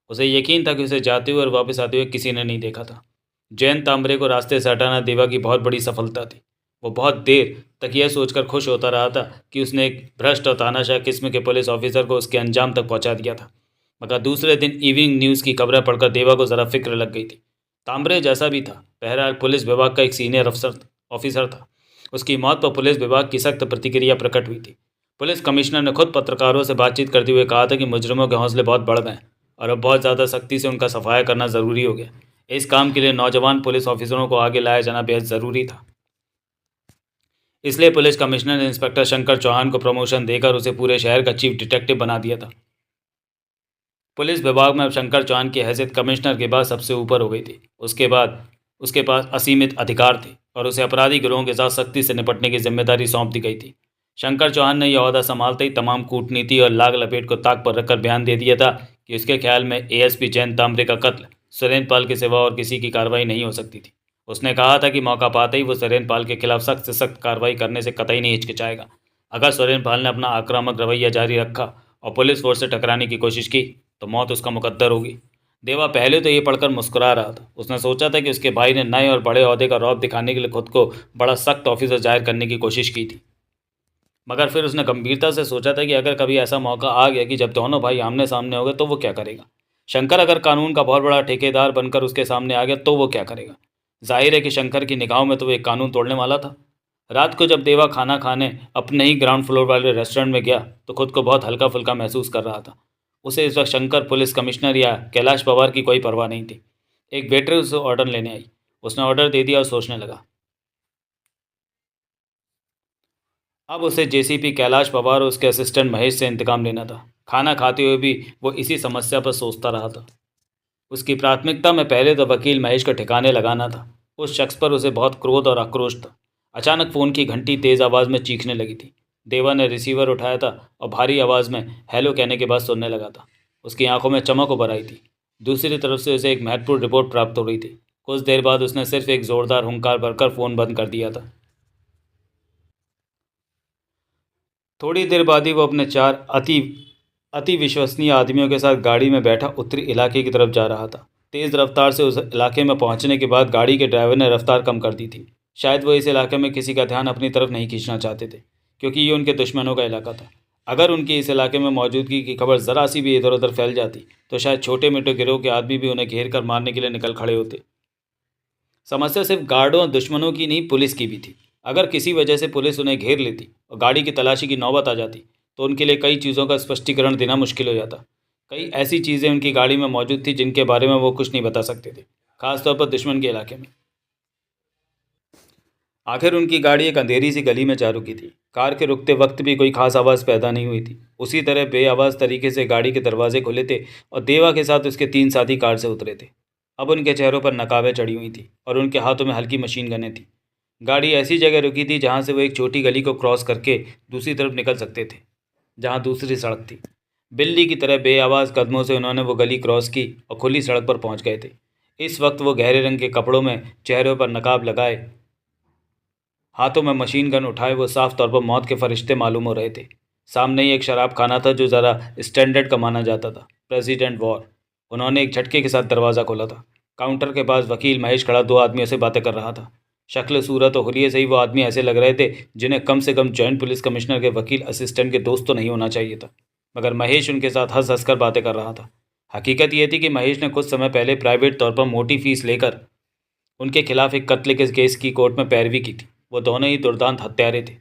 उसे यकीन था कि उसे जाते हुए और वापस आते हुए किसी ने नहीं देखा था। जयंत तांबरे को रास्ते से हटाना देवा की बहुत बड़ी सफलता थी। वो बहुत देर तक यह सोचकर खुश होता रहा था कि उसने एक भ्रष्ट और तानाशाह किस्म के पुलिस ऑफिसर को उसके अंजाम तक पहुंचा दिया था। मगर दूसरे दिन इवनिंग न्यूज़ की खबरें पढ़कर देवा को ज़रा फिक्र लग गई थी। तांबरे जैसा भी था, बहरहाल पुलिस विभाग का एक सीनियर ऑफिसर था। उसकी मौत पर पुलिस विभाग की सख्त प्रतिक्रिया प्रकट हुई थी। पुलिस कमिश्नर ने खुद पत्रकारों से बातचीत करते हुए कहा था कि मुजरिमों के हौसले बहुत बढ़ गए और अब बहुत ज़्यादा सख्ती से उनका सफाया करना ज़रूरी हो गया। इस काम के लिए नौजवान पुलिस ऑफिसरों को आगे लाया जाना बेहद ज़रूरी था। इसलिए पुलिस कमिश्नर ने इंस्पेक्टर शंकर चौहान को प्रमोशन देकर उसे पूरे शहर का चीफ डिटेक्टिव बना दिया था। पुलिस विभाग में अब शंकर चौहान की हैसियत कमिश्नर के बाद सबसे ऊपर हो गई थी। उसके पास असीमित अधिकार थे और उसे अपराधी गिरोहों के साथ सख्ती से निपटने की जिम्मेदारी सौंप दी गई थी। शंकर चौहान ने यह ओहदा संभालते ही तमाम कूटनीति और लाग लपेट को ताक पर रखकर बयान दे दिया था कि उसके ख्याल में एएसपी जयंत तांबरे का कत्ल सुरेंद्र पाल के सिवा और किसी की कार्रवाई नहीं हो सकती थी। उसने कहा था कि मौका पाते ही वो सुरेंद्र पाल के खिलाफ सख्त से सख्त कार्रवाई करने से कतई नहीं हिचकिचाएगा। अगर सुरेंद्र पाल ने अपना आक्रामक रवैया जारी रखा और पुलिस फोर्स से टकराने की कोशिश की तो मौत उसका मुकद्दर होगी। देवा पहले तो ये पढ़कर मुस्कुरा रहा था। उसने सोचा था कि उसके भाई ने नए और बड़े ओहदे का रौब दिखाने के लिए खुद को बड़ा सख्त ऑफिसर जाहिर करने की कोशिश की थी। मगर फिर उसने गंभीरता से सोचा था कि अगर कभी ऐसा मौका आ गया कि जब दोनों भाई आमने सामने हो गए तो वो क्या करेगा। शंकर अगर कानून का बहुत बड़ा ठेकेदार बनकर उसके सामने आ गया तो वो क्या करेगा। जाहिर है कि शंकर की निगाहों में तो वो एक कानून तोड़ने वाला था। रात को जब देवा खाना खाने अपने ही ग्राउंड फ्लोर वाले रेस्टोरेंट में गया तो खुद को बहुत हल्का फुल्का महसूस कर रहा था। उसे इस वक्त शंकर, पुलिस कमिश्नर या कैलाश पवार की कोई परवाह नहीं थी। एक वेटर उसे ऑर्डर लेने आई। उसने ऑर्डर दे दिया और सोचने लगा। अब उसे जेसीपी कैलाश पवार और उसके असिस्टेंट महेश से इंतकाम लेना था। खाना खाते हुए भी वो इसी समस्या पर सोचता रहा था। उसकी प्राथमिकता में पहले तो वकील महेश को ठिकाने लगाना था। उस शख्स पर उसे बहुत क्रोध और आक्रोश था। अचानक फ़ोन की घंटी तेज़ आवाज़ में चीखने लगी थी। देवा ने रिसीवर उठाया था और भारी आवाज़ में हेलो कहने के बाद सुनने लगा था। उसकी आंखों में चमक उभर आई थी। दूसरी तरफ से उसे एक महत्वपूर्ण रिपोर्ट प्राप्त हो रही थी। कुछ देर बाद उसने सिर्फ एक ज़ोरदार हुंकार भरकर फ़ोन बंद कर दिया था। थोड़ी देर बाद ही वो अपने 4 अति विश्वसनीय आदमियों के साथ गाड़ी में बैठा उत्तरी इलाके की तरफ जा रहा था। तेज़ रफ्तार से उस इलाके में पहुंचने के बाद गाड़ी के ड्राइवर ने रफ्तार कम कर दी थी। शायद वो इस इलाके में किसी का ध्यान अपनी तरफ नहीं खींचना चाहते थे, क्योंकि ये उनके दुश्मनों का इलाका था। अगर उनकी इस इलाके में मौजूदगी की खबर ज़रा सी भी इधर उधर फैल जाती तो शायद छोटे मोटे गिरोह के आदमी भी उन्हें घेर कर मारने के लिए निकल खड़े होते। समस्या सिर्फ गार्डों और दुश्मनों की नहीं, पुलिस की भी थी। अगर किसी वजह से पुलिस उन्हें घेर लेती और गाड़ी की तलाशी की नौबत आ जाती तो उनके लिए कई चीज़ों का स्पष्टीकरण देना मुश्किल हो जाता। कई ऐसी चीज़ें उनकी गाड़ी में मौजूद थी जिनके बारे में वो कुछ नहीं बता सकते थे, खासतौर पर दुश्मन के इलाके में। आखिर उनकी गाड़ी एक अंधेरी सी गली में जा रुकी थी। कार के रुकते वक्त भी कोई खास आवाज़ पैदा नहीं हुई थी। उसी तरह बेआवाज़ तरीके से गाड़ी के दरवाजे खुले थे और देवा के साथ उसके 3 साथी कार से उतरे थे। अब उनके चेहरों पर नकाबें चढ़ी हुई थी और उनके हाथों में हल्की मशीन गनें थी। गाड़ी ऐसी जगह रुकी थी जहाँ से वो एक छोटी गली को क्रॉस करके दूसरी तरफ निकल सकते थे, जहाँ दूसरी सड़क थी। बिल्ली की तरह बेआवाज़ कदमों से उन्होंने वो गली क्रॉस की और खुली सड़क पर पहुँच गए थे। इस वक्त वो गहरे रंग के कपड़ों में, चेहरों पर नकाब लगाए, हाथों में मशीन गन उठाए वो साफ तौर पर मौत के फरिश्ते मालूम हो रहे थे। सामने ही एक शराब खाना था जो ज़रा स्टैंडर्ड का माना जाता था, प्रेसिडेंट वॉर। उन्होंने एक झटके के साथ दरवाज़ा खोला था। काउंटर के पास वकील महेश खड़ा 2 आदमियों से बातें कर रहा था। शक्ल सूरत और हुलिये से ही वो आदमी ऐसे लग रहे थे जिन्हें कम से कम जॉइंट पुलिस कमिश्नर के वकील असिस्टेंट के दोस्त तो नहीं होना चाहिए था। मगर महेश उनके साथ हंस हंस कर बातें कर रहा था। हकीकत यह थी कि महेश ने कुछ समय पहले प्राइवेट तौर पर मोटी फीस लेकर उनके खिलाफ एक कत्ल के केस की कोर्ट में पैरवी की थी। वो दोनों ही दुर्दांत हत्यारे थे।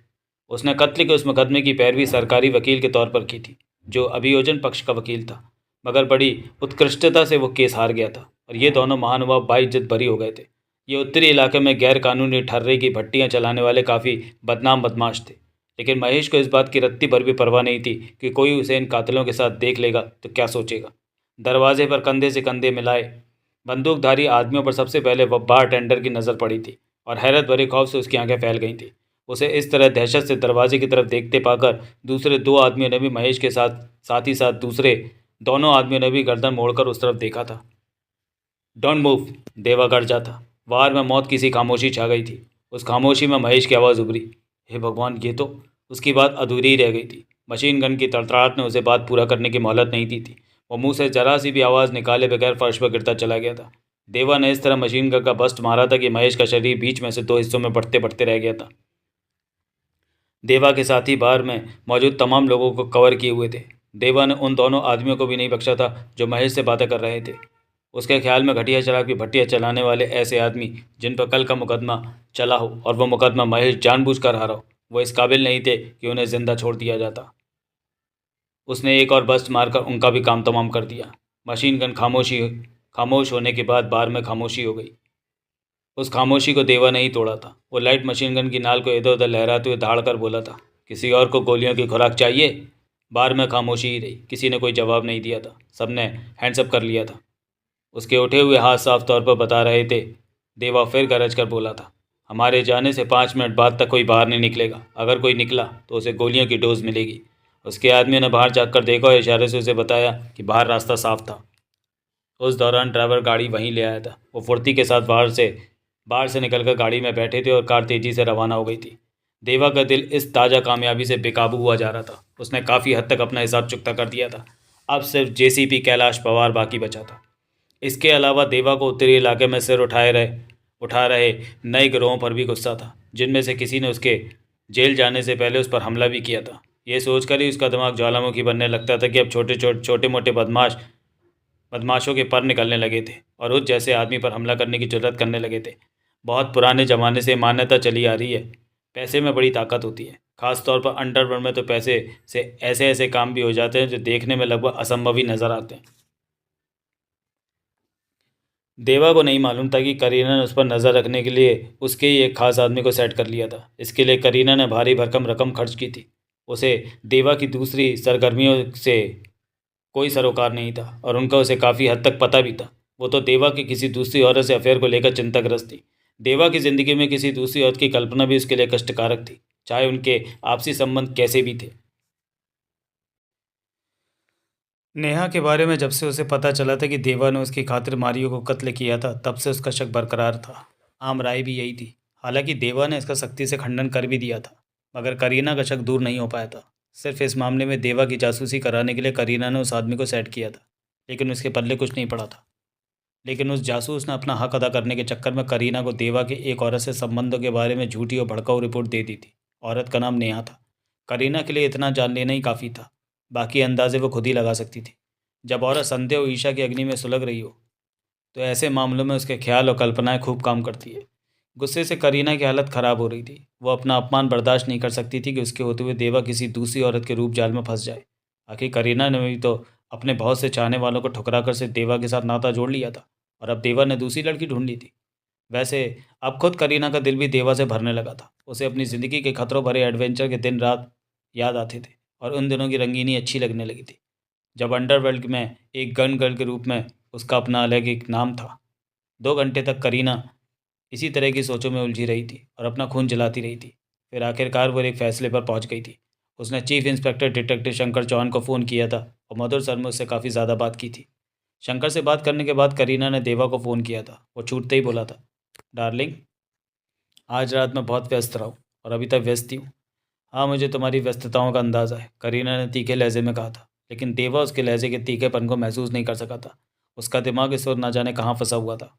उसने कत्ल के उस मुकदमे की पैरवी सरकारी वकील के तौर पर की थी, जो अभियोजन पक्ष का वकील था। मगर बड़ी उत्कृष्टता से वो केस हार गया था और ये दोनों महानुभाव बाइज्जत बरी हो गए थे। ये उत्तरी इलाके में गैर कानूनी ठर्रे की भट्टियाँ चलाने वाले काफ़ी बदनाम बदमाश थे। लेकिन महेश को इस बात की रत्ती भर भी परवाह नहीं थी कि कोई उसे इन कातिलों के साथ देख लेगा तो क्या सोचेगा। दरवाजे पर कंधे से कंधे मिलाए बंदूकधारी आदमियों पर सबसे पहले वह बार टेंडर की नज़र पड़ी थी और हैरत भरे खौफ से उसकी आंखें फैल गई थी। उसे इस तरह दहशत से दरवाजे की तरफ देखते पाकर दूसरे दो आदमियों ने भी महेश के साथ ही साथ दूसरे दोनों आदमियों ने भी गर्दन मोड़कर उस तरफ देखा था। डोंट मूव, देवा गरजा था। बाहर में मौत की सी खामोशी छा गई थी। उस खामोशी में महेश की आवाज़ उभरी, हे भगवान, ये तो। उसकी बात अधूरी ही रह गई थी। मशीन गन की तड़तड़ाहट ने उसे बात पूरा करने की मोहलत नहीं दी थी। वो मुंह से जरा सी भी आवाज़ निकाले बगैर फर्श पर गिरता चला गया था। देवा ने इस तरह मशीन गन का बस्ट मारा था कि महेश का शरीर बीच में से दो हिस्सों में बढ़ते बढ़ते रह गया था। देवा के साथ ही बार में मौजूद तमाम लोगों को कवर किए हुए थे। देवा ने उन दोनों आदमियों को भी नहीं बख्शा था जो महेश से बातें कर रहे थे। उसके ख्याल में घटिया चला की भट्टियाँ चलाने वाले ऐसे आदमी जिन पर कल का मुकदमा चला हो और वह मुकदमा महेश जानबूझकर हारा हो, वो इस काबिल नहीं थे कि उन्हें जिंदा छोड़ दिया जाता। उसने एक और बस्ट मारकर उनका भी काम तमाम कर दिया। मशीन गन खामोश होने के बाद बार में खामोशी हो गई। उस खामोशी को देवा ने ही तोड़ा था। वो लाइट मशीन गन की नाल को इधर उधर लहराते हुए धाड़ कर बोला था, किसी और को गोलियों की खुराक चाहिए? बार में खामोशी ही रही। किसी ने कोई जवाब नहीं दिया था। सबने हैंड्सअप कर लिया था। उसके उठे हुए हाथ साफ तौर पर बता रहे थे। देवा फिर गरज कर बोला था, हमारे जाने से 5 मिनट बाद तक कोई बाहर नहीं निकलेगा। अगर कोई निकला तो उसे गोलियों की डोज मिलेगी। उसके आदमियों ने बाहर जाकर देखा और इशारे से उसे बताया कि बाहर रास्ता साफ था। उस दौरान ड्राइवर गाड़ी वहीं ले आया था। वो फुर्ती के साथ बाहर से निकलकर गाड़ी में बैठे थे और कार तेजी से रवाना हो गई थी। देवा का दिल इस ताज़ा कामयाबी से बेकाबू हुआ जा रहा था। उसने काफ़ी हद तक अपना हिसाब चुकता कर दिया था। अब सिर्फ जेसीपी कैलाश पवार बाकी बचा था। इसके अलावा देवा को उत्तरी इलाके में सिर उठा रहे नए गिरोहों पर भी गुस्सा था, जिनमें से किसी ने उसके जेल जाने से पहले उस पर हमला भी किया था। ये सोचकर ही उसका दिमाग ज्वालामुखी बनने लगता था कि अब छोटे मोटे बदमाशों के पर निकलने लगे थे और उस जैसे आदमी पर हमला करने की जरूरत करने लगे थे। बहुत पुराने ज़माने से मान्यता चली आ रही है, पैसे में बड़ी ताकत होती है। ख़ास तौर पर अंडरवर्ल्ड में तो पैसे से ऐसे ऐसे काम भी हो जाते हैं जो देखने में लगभग असंभव ही नज़र आते हैं। देवा को नहीं मालूम था कि करीना ने उस पर नज़र रखने के लिए उसके ही एक खास आदमी को सेट कर लिया था। इसके लिए करीना ने भारी भरकम रकम खर्च की थी। उसे देवा की दूसरी सरगर्मियों से कोई सरोकार नहीं था और उनका उसे काफ़ी हद तक पता भी था। वो तो देवा की किसी दूसरी औरत से अफेयर को लेकर चिंताग्रस्त थी। देवा की ज़िंदगी में किसी दूसरी औरत की कल्पना भी उसके लिए कष्टकारक थी, चाहे उनके आपसी संबंध कैसे भी थे। नेहा के बारे में जब से उसे पता चला था कि देवा ने उसकी खातिर मारियो को कत्ल किया था, तब से उसका शक बरकरार था। आम राय भी यही थी। हालांकि देवा ने इसका सख्ती से खंडन कर भी दिया था, मगर करीना का शक दूर नहीं हो पाया था। सिर्फ इस मामले में देवा की जासूसी कराने के लिए करीना ने उस आदमी को सेट किया था, लेकिन उसके पल्ले कुछ नहीं पड़ा था। लेकिन उस जासूस ने अपना हक अदा करने के चक्कर में करीना को देवा के एक औरत से संबंधों के बारे में झूठी और भड़काऊ रिपोर्ट दे दी थी। औरत का नाम नेहा था। करीना के लिए इतना जान लेना ही काफ़ी था, बाकी अंदाजे वो खुद ही लगा सकती थी। जब औरत संदेह और ईर्ष्या की अग्नि में सुलग रही हो तो ऐसे मामलों में उसके ख्याल और कल्पनाएं खूब काम करती है। गुस्से से करीना की हालत ख़राब हो रही थी। वो अपना अपमान बर्दाश्त नहीं कर सकती थी कि उसके होते हुए देवा किसी दूसरी औरत के रूप जाल में फंस जाए। आखिर करीना ने भी तो अपने बहुत से चाहने वालों को ठुकरा कर से देवा के साथ नाता जोड़ लिया था और अब देवा ने दूसरी लड़की ढूंढ ली थी। वैसे अब खुद करीना का दिल भी देवा से भरने लगा था। उसे अपनी ज़िंदगी के खतरों भरे एडवेंचर के दिन रात याद आते थे और उन दिनों की रंगीनी अच्छी लगने लगी थी, जब अंडरवर्ल्ड में एक गन गर्ल के रूप में उसका अपना अलग एक नाम था। 2 घंटे तक करीना इसी तरह की सोचों में उलझी रही थी और अपना खून जलाती रही थी। फिर आखिरकार वो एक फैसले पर पहुंच गई थी। उसने chief inspector detective Shankar Chauhan को फ़ोन किया था और मधुर सर में उससे काफ़ी ज़्यादा बात की थी। शंकर से बात करने के बाद करीना ने देवा को फ़ोन किया था। वो छूटते ही बोला था, डार्लिंग, आज रात मैं बहुत व्यस्त रहा हूँ और अभी तक व्यस्त ही हूँ। हाँ, मुझे तुम्हारी व्यस्तताओं का अंदाज़ा है, करीना ने तीखे लहजे में कहा था। लेकिन देवा उसके लहजे के तीखेपन को महसूस नहीं कर सका था। उसका दिमाग इस वक्त ना जाने कहाँ फंसा हुआ था।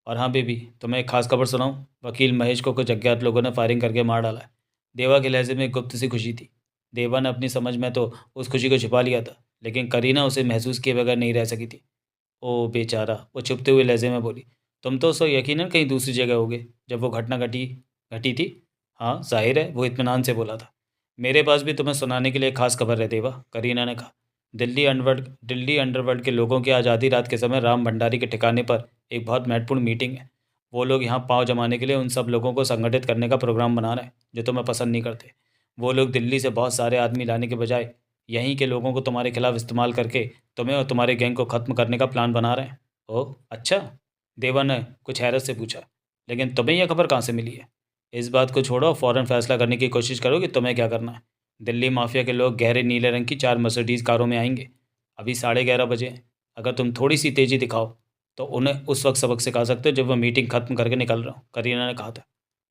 और हाँ बेबी, तुम्हें एक खास खबर सुनाऊं? वकील महेश को कुछ अज्ञात लोगों ने फायरिंग करके मार डाला है। देवा के लहजे में एक गुप्त सी खुशी थी। देवा ने अपनी समझ में तो उस खुशी को छिपा लिया था, लेकिन करीना उसे महसूस किए बगैर नहीं रह सकी थी। ओ बेचारा, वो छुपते हुए लहजे में बोली, तुम तो उसको यकीनन कहीं दूसरी जगह होगे जब वो घटना घटी घटी थी। हाँ जाहिर है, वो इत्मीनान से बोला था। मेरे पास भी तुम्हें सुनाने के लिए खास खबर है देवा, करीना ने कहा। दिल्ली अंडरवर्ल्ड के लोगों की आज आधी रात के समय राम भंडारी के ठिकाने पर एक बहुत महत्वपूर्ण मीटिंग है। वो लोग यहाँ पाँव जमाने के लिए उन सब लोगों को संगठित करने का प्रोग्राम बना रहे हैं जो तुम्हें पसंद नहीं करते। वो लोग दिल्ली से बहुत सारे आदमी लाने के बजाय यहीं के लोगों को तुम्हारे खिलाफ इस्तेमाल करके तुम्हें और तुम्हारे गैंग को ख़त्म करने का प्लान बना रहे हैं। ओह अच्छा, देवा ने कुछ हैरत से पूछा। लेकिन तुम्हें यह खबर कहाँ से मिली है? इस बात को छोड़ो, फ़ौरन फैसला करने की कोशिश करो कि तुम्हें क्या करना है। दिल्ली माफिया के लोग गहरे नीले रंग की 4 मर्सिडीज़ कारों में आएंगे। अभी 11:30 बजे हैं। अगर तुम थोड़ी सी तेज़ी दिखाओ तो उन्हें उस वक्त सबक सिखा सकते हो जब वह मीटिंग खत्म करके निकल रहा हूँ, करीना ने कहा था।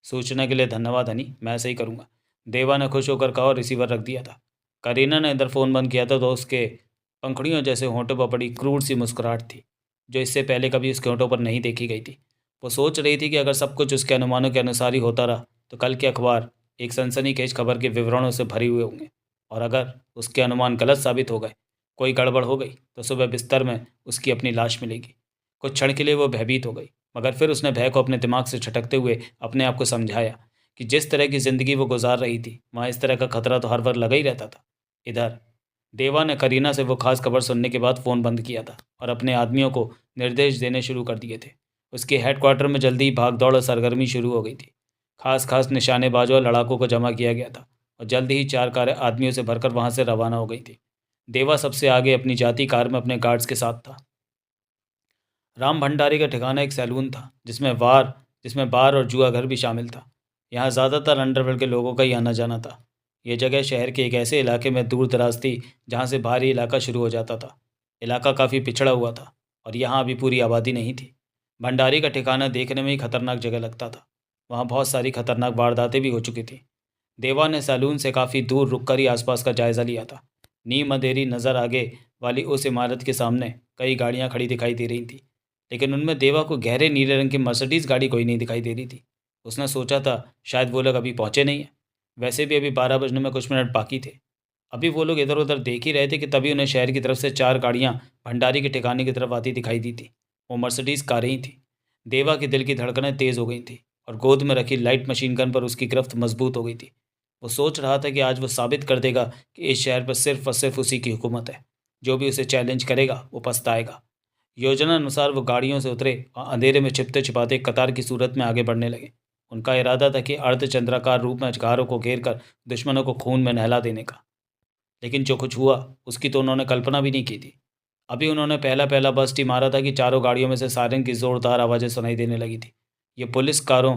सूचना के लिए धन्यवाद हनी, मैं ऐसे ही करूँगा, देवा ने खुश होकर कहा और रिसीवर रख दिया था। करीना ने इधर फ़ोन बंद किया था तो उसके पंखुड़ियों जैसे होंठों पर बड़ी क्रूर सी मुस्कुराहट थी, जो इससे पहले कभी उसके होंठों पर नहीं देखी गई थी। वो सोच रही थी कि अगर सब कुछ उसके अनुमानों के अनुसार ही होता रहा तो कल के अखबार एक सनसनीखेज खबर के विवरणों से भरे हुए होंगे, और अगर उसके अनुमान गलत साबित हो गए, कोई गड़बड़ हो गई, तो सुबह बिस्तर में उसकी अपनी लाश मिलेगी। कुछ क्षण के लिए वो भयभीत हो गई, मगर फिर उसने भय को अपने दिमाग से छटकते हुए अपने आप को समझाया कि जिस तरह की ज़िंदगी वो गुजार रही थी वहाँ इस तरह का खतरा तो हर वक्त लगा ही रहता था। इधर देवा ने करीना से वो खास खबर सुनने के बाद फ़ोन बंद किया था और अपने आदमियों को निर्देश देने शुरू कर दिए थे। उसके हेडक्वार्टर में जल्दी ही भाग दौड़ और सरगर्मी शुरू हो गई थी। खास खास निशानेबाजों और लड़ाकों को जमा किया गया था और जल्द ही 4 कारें आदमियों से भरकर वहां से रवाना हो गई थी। देवा सबसे आगे अपनी जाती कार में अपने गार्ड्स के साथ था। राम भंडारी का ठिकाना एक सैलून था जिसमें बार और जुआ घर भी शामिल था। यहाँ ज़्यादातर अंडरवर्ल्ड के लोगों का ही आना जाना था। ये जगह शहर के एक ऐसे इलाके में दूर दराज थी जहाँ से बाहरी इलाका शुरू हो जाता था। इलाका काफ़ी पिछड़ा हुआ था और यहाँ अभी पूरी आबादी नहीं थी। भंडारी का ठिकाना देखने में ही खतरनाक जगह लगता था। वहाँ बहुत सारी खतरनाक वारदातें भी हो चुकी थी। देवा ने सैलून से काफ़ी दूर रुककर ही आसपास का जायज़ा लिया था। नीम अंधेरी नज़र आगे वाली उस इमारत के सामने कई गाड़ियाँ खड़ी दिखाई दे रही थी, लेकिन उनमें देवा को गहरे नीले रंग की मर्सिडीज़ गाड़ी कोई नहीं दिखाई दे रही थी। उसने सोचा था शायद वो लोग अभी पहुँचे नहीं हैं। वैसे भी अभी 12 बजने में कुछ मिनट बाकी थे। अभी वो लोग इधर उधर देख ही रहे थे कि तभी उन्हें शहर की तरफ से 4 गाड़ियाँ भंडारी के ठिकाने की तरफ आती दिखाई दी थी। वो मर्सिडीज़ कारें ही थी। देवा के दिल की धड़कनें तेज़ हो गई थी और गोद में रखी लाइट मशीन गन पर उसकी गिरफ्त मजबूत हो गई थी। वो सोच रहा था कि आज वो साबित कर देगा कि इस शहर पर सिर्फ और सिर्फ उसी की हुकूमत है। जो भी उसे चैलेंज करेगा वो पछताएगा। योजना अनुसार वो गाड़ियों से उतरे और अंधेरे में छिपते छिपाते कतार की सूरत में आगे बढ़ने लगे। उनका इरादा था कि अर्धचंद्राकार रूप में गारों को घेर कर दुश्मनों को खून में नहला देने का। लेकिन जो कुछ हुआ उसकी तो उन्होंने कल्पना भी नहीं की थी। अभी उन्होंने पहला पहला बस्ट ही मारा था कि चारों गाड़ियों में से सायरन की ज़ोरदार आवाज़ें सुनाई देने लगी थी। ये पुलिस कारों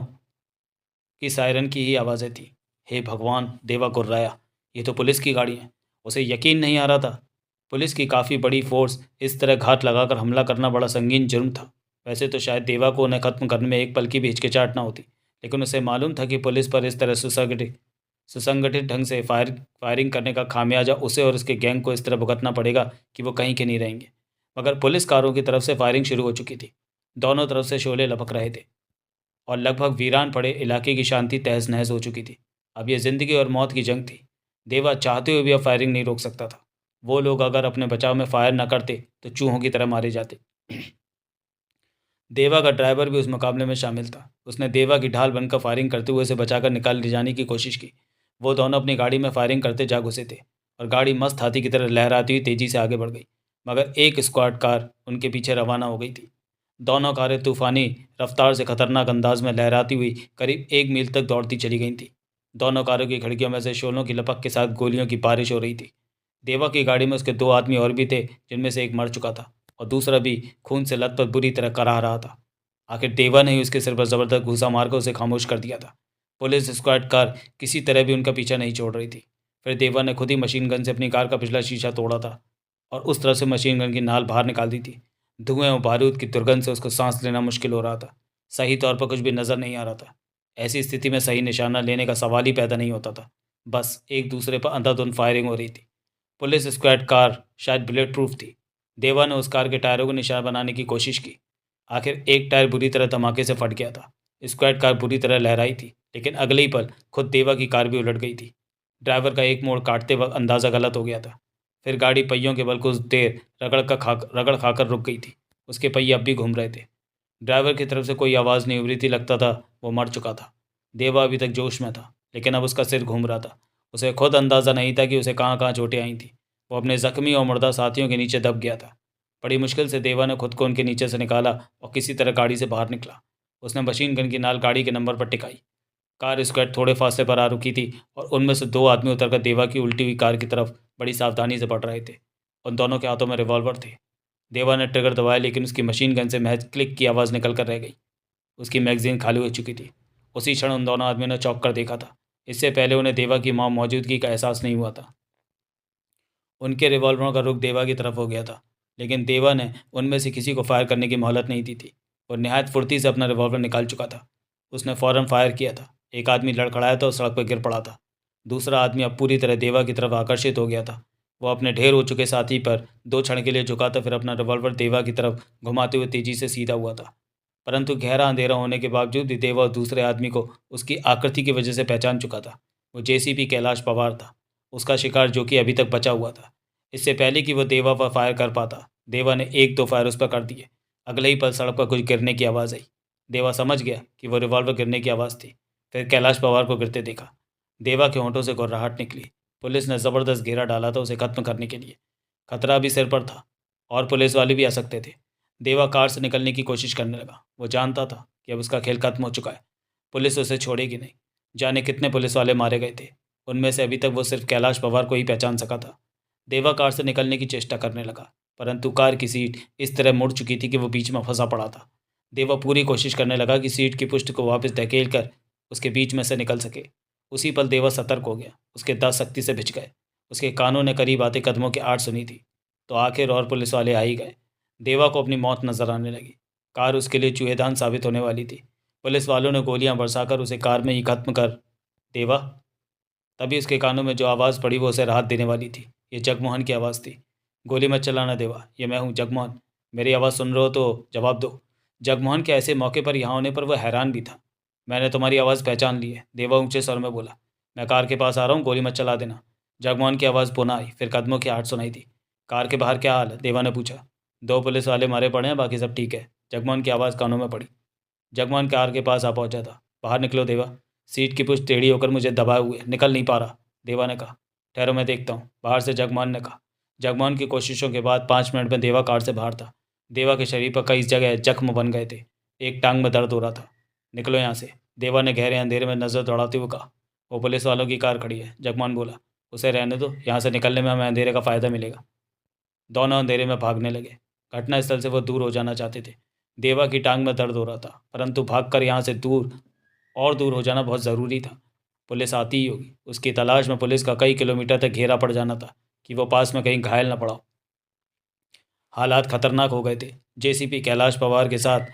की सायरन की ही आवाज़ें थी। हे भगवान, देवा गुर्राया, ये तो पुलिस की गाड़ी है। उसे यकीन नहीं आ रहा था। पुलिस की काफ़ी बड़ी फोर्स इस तरह घात लगाकर हमला करना बड़ा संगीन जुर्म था। वैसे तो शायद देवा को उन्हें ख़त्म करने में एक पल की भी हिचकिचाहट न होती, लेकिन उसे मालूम था कि पुलिस पर इस तरह सुसंगठित ढंग से फायरिंग करने का खामियाजा उसे और उसके गैंग को इस तरह भुगतना पड़ेगा कि वो कहीं के नहीं रहेंगे। मगर पुलिस कारों की तरफ से फायरिंग शुरू हो चुकी थी। दोनों तरफ से शोले लपक रहे थे और लगभग वीरान पड़े इलाके की शांति तहस नहस हो चुकी थी। अब यह ज़िंदगी और मौत की जंग थी। देवा चाहते हुए भी अब फायरिंग नहीं रोक सकता था। वो लोग अगर अपने बचाव में फायर न करते तो चूहों की तरह मारे जाते। देवा का ड्राइवर भी उस मुकाबले में शामिल था। उसने देवा की ढाल बनकर फायरिंग करते हुए उसे बचाकर निकाल ले जाने की कोशिश की। वो दोनों अपनी गाड़ी में फायरिंग करते जा घुसे थे और गाड़ी मस्त हाथी की तरह लहराती हुई तेज़ी से आगे बढ़ गई, मगर एक स्क्वाड कार उनके पीछे रवाना हो गई थी। दोनों कारें तूफानी रफ्तार से खतरनाक अंदाज में लहराती हुई करीब 1 मील तक दौड़ती चली गई थी। दोनों कारों की खिड़कियों में से शोलों की लपक के साथ गोलियों की बारिश हो रही थी। देवा की गाड़ी में उसके 2 आदमी और भी थे, जिनमें से एक मर चुका था और दूसरा भी खून से लथपथ बुरी तरह कराह रहा था। आखिर देवा ने ही उसके सिर पर ज़बरदस्त घूसा मारकर उसे खामोश कर दिया था। पुलिस स्क्वाड कार किसी तरह भी उनका पीछा नहीं छोड़ रही थी। फिर देवा ने खुद ही मशीन गन से अपनी कार का पिछला शीशा तोड़ा था और उस तरफ से मशीन गन की नाल बाहर निकाल दी थी। धुएं और बारूद की दुर्गंध से उसको सांस लेना मुश्किल हो रहा था। सही तौर पर कुछ भी नज़र नहीं आ रहा था। ऐसी स्थिति में सही निशाना लेने का सवाल ही पैदा नहीं होता था। बस एक दूसरे पर अंधाधुंध फायरिंग हो रही थी। पुलिस स्क्वाड कार शायद बुलेट प्रूफ थी। देवा ने उस कार के टायरों को निशाना बनाने की कोशिश की। आखिर एक टायर बुरी तरह धमाके से फट गया था। स्क्वाड कार बुरी तरह लहराई थी, लेकिन अगले ही पल खुद देवा की कार भी उलट गई थी। ड्राइवर का एक मोड़ काटते वक्त अंदाज़ा गलत हो गया था। फिर गाड़ी पहियों के बल कुछ देर रगड़ खाकर रुक गई थी। उसके पहिए अब भी घूम रहे थे। ड्राइवर की तरफ से कोई आवाज़ नहीं उभरी थी। लगता था वो मर चुका था। देवा अभी तक जोश में था, लेकिन अब उसका सिर घूम रहा था। उसे खुद अंदाज़ा नहीं था कि उसे कहाँ कहाँ चोटें आई थी। वो अपने ज़ख्मी और मुर्दा साथियों के नीचे दब गया था। बड़ी मुश्किल से देवा ने खुद को उनके नीचे से निकाला और किसी तरह गाड़ी से बाहर निकला। उसने मशीन गन की नाल गाड़ी के नंबर पर टिकाई। कार स्क्वाड थोड़े फासले पर आ रुकी थी और उनमें से 2 आदमी उतरकर देवा की उल्टी हुई कार की तरफ बड़ी सावधानी से बढ़ रहे थे। उन दोनों के हाथों में रिवॉल्वर थे। देवा ने ट्रिगर दबाया, लेकिन उसकी मशीन गन से महज क्लिक की आवाज़ निकल कर रह गई। उसकी मैगजीन खाली हो चुकी थी उसी क्षण उन दोनों आदमियों ने चौंक कर देखा था। इससे पहले उन्हें देवा की मौजूदगी का एहसास नहीं हुआ था। उनके रिवॉल्वरों का रुख देवा की तरफ हो गया था, लेकिन देवा ने उनमें से किसी को फायर करने की मोहलत नहीं दी थी। वो निहायत फुर्ती से अपना रिवॉल्वर निकाल चुका था। उसने फ़ौरन फायर किया था। एक आदमी लड़खड़ाया था और सड़क पर गिर पड़ा था। दूसरा आदमी अब पूरी तरह देवा की तरफ आकर्षित हो गया था। वो अपने ढेर हो चुके साथी पर 2 क्षण के लिए झुका था, फिर अपना रिवॉल्वर देवा की तरफ घुमाते हुए तेजी से सीधा हुआ था। परंतु गहरा अंधेरा होने के बावजूद भी देवा उस दूसरे आदमी को उसकी आकृति की वजह से पहचान चुका था। वो जेसीपी कैलाश पवार था, उसका शिकार, जो कि अभी तक बचा हुआ था। इससे पहले कि वो देवा पर फायर कर पाता, देवा ने 1-2 फायर उस पर कर दिए। अगले ही पल सड़क पर कुछ गिरने की आवाज़ आई। देवा समझ गया कि वो रिवॉल्वर गिरने की आवाज़ थी। फिर कैलाश पवार को गिरते देखा। देवा के होंठों से घबराहट निकली। पुलिस ने ज़बरदस्त घेरा डाला था उसे खत्म करने के लिए। खतरा भी सिर पर था और पुलिस वाले भी आ सकते थे। देवा कार से निकलने की कोशिश करने लगा। वो जानता था कि अब उसका खेल खत्म हो चुका है। पुलिस उसे छोड़ेगी नहीं। जाने कितने पुलिस वाले मारे गए थे, उनमें से अभी तक वो सिर्फ कैलाश पवार को ही पहचान सका था। देवा कार से निकलने की चेष्टा करने लगा, परंतु कार की सीट इस तरह मुड़ चुकी थी कि वो बीच में फंसा पड़ा था। देवा पूरी कोशिश करने लगा कि सीट की पुष्ट को वापस धकेल कर उसके बीच में से निकल सके। उसी पल देवा सतर्क हो गया। उसके दांत सख्ती से भिज गए। उसके कानों ने करीब आते कदमों की आड़ सुनी थी। तो आखिर और पुलिस वाले आ ही गए। देवा को अपनी मौत नजर आने लगी। कार उसके लिए चूहेदान साबित होने वाली थी। पुलिस वालों ने गोलियां बरसाकर उसे कार में ही खत्म कर देवा। तभी उसके कानों में जो आवाज़ पड़ी वो उसे राहत देने वाली थी। ये जगमोहन की आवाज़ थी। गोली मत चलाना देवा, ये मैं हूँ जगमोहन। मेरी आवाज़ सुन रहे हो तो जवाब दो। जगमोहन के ऐसे मौके पर यहाँ होने पर वह हैरान भी था। मैंने तुम्हारी आवाज़ पहचान ली है, देवा ऊंचे स्वर में बोला। मैं कार के पास आ रहा हूँ, गोली मत चला देना। जगमोहन की आवाज़ पुनः आई, फिर कदमों की आहट सुनाई दी। कार के बाहर क्या हाल है, देवा ने पूछा। 2 पुलिस वाले मारे पड़े हैं, बाकी सब ठीक है, जगमोहन की आवाज़ कानों में पड़ी। जगमोहन कार के पास आ पहुंचा था। बाहर निकलो देवा। सीट की पुष्ट टेढ़ी होकर मुझे दबाए हुए निकल नहीं पा रहा, देवा ने कहा। ठहरो मैं देखता हूँ, बाहर से जगमोहन ने कहा। जगमोहन की कोशिशों के बाद 5 मिनट में देवा कार से बाहर था। देवा के शरीर पर कई जगह जख्म बन गए थे। एक टांग में दर्द हो रहा था। निकलो यहाँ से, देवा ने गहरे अंधेरे में नजर दौड़ाते हुए कहा। वो पुलिस वालों की कार खड़ी है, जगमोहन बोला। उसे रहने दो, यहाँ से निकलने में हमें अंधेरे का फ़ायदा मिलेगा। दोनों अंधेरे में भागने लगे। घटनास्थल से वो दूर हो जाना चाहते थे। देवा की टांग में दर्द हो रहा था, परंतु भागकर यहाँ से दूर और दूर हो जाना बहुत ज़रूरी था। पुलिस आती ही होगी। उसकी तलाश में पुलिस का कई किलोमीटर तक घेरा पड़ जाना था कि वो पास में कहीं घायल न पड़ा हो। हालात खतरनाक हो गए थे। जेसीपी कैलाश पवार के साथ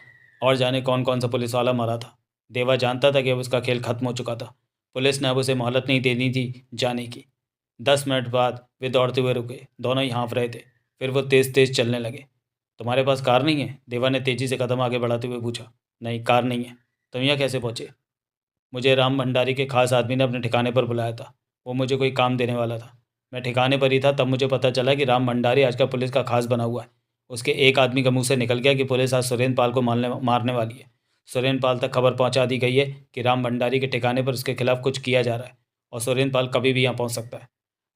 और जाने कौन कौन सा पुलिस वाला मरा था। देवा जानता था कि अब उसका खेल खत्म हो चुका था। पुलिस ने अब उसे मोहलत नहीं देनी थी जाने की। 10 मिनट बाद वे दौड़ते हुए रुके। दोनों ही हाँफ रहे थे। फिर वो तेज़ तेज़ चलने लगे। तुम्हारे पास कार नहीं है, देवा ने तेज़ी से कदम आगे बढ़ाते हुए पूछा। नहीं, कार नहीं है। तुम यहाँ कैसे पहुँचे? मुझे राम भंडारी के खास आदमी ने अपने ठिकाने पर बुलाया था। वो मुझे कोई काम देने वाला था। मैं ठिकाने पर ही था, तब मुझे पता चला कि राम भंडारी आजकल पुलिस का खास बना हुआ है। उसके एक आदमी के मुंह से निकल गया कि पुलिस आज सुरेंद्र पाल को मारने वाली है। सुरेंद्र पाल तक खबर पहुंचा दी गई है कि राम भंडारी के ठिकाने पर उसके खिलाफ कुछ किया जा रहा है और सुरेंद्र पाल कभी भी यहाँ पहुँच सकता है।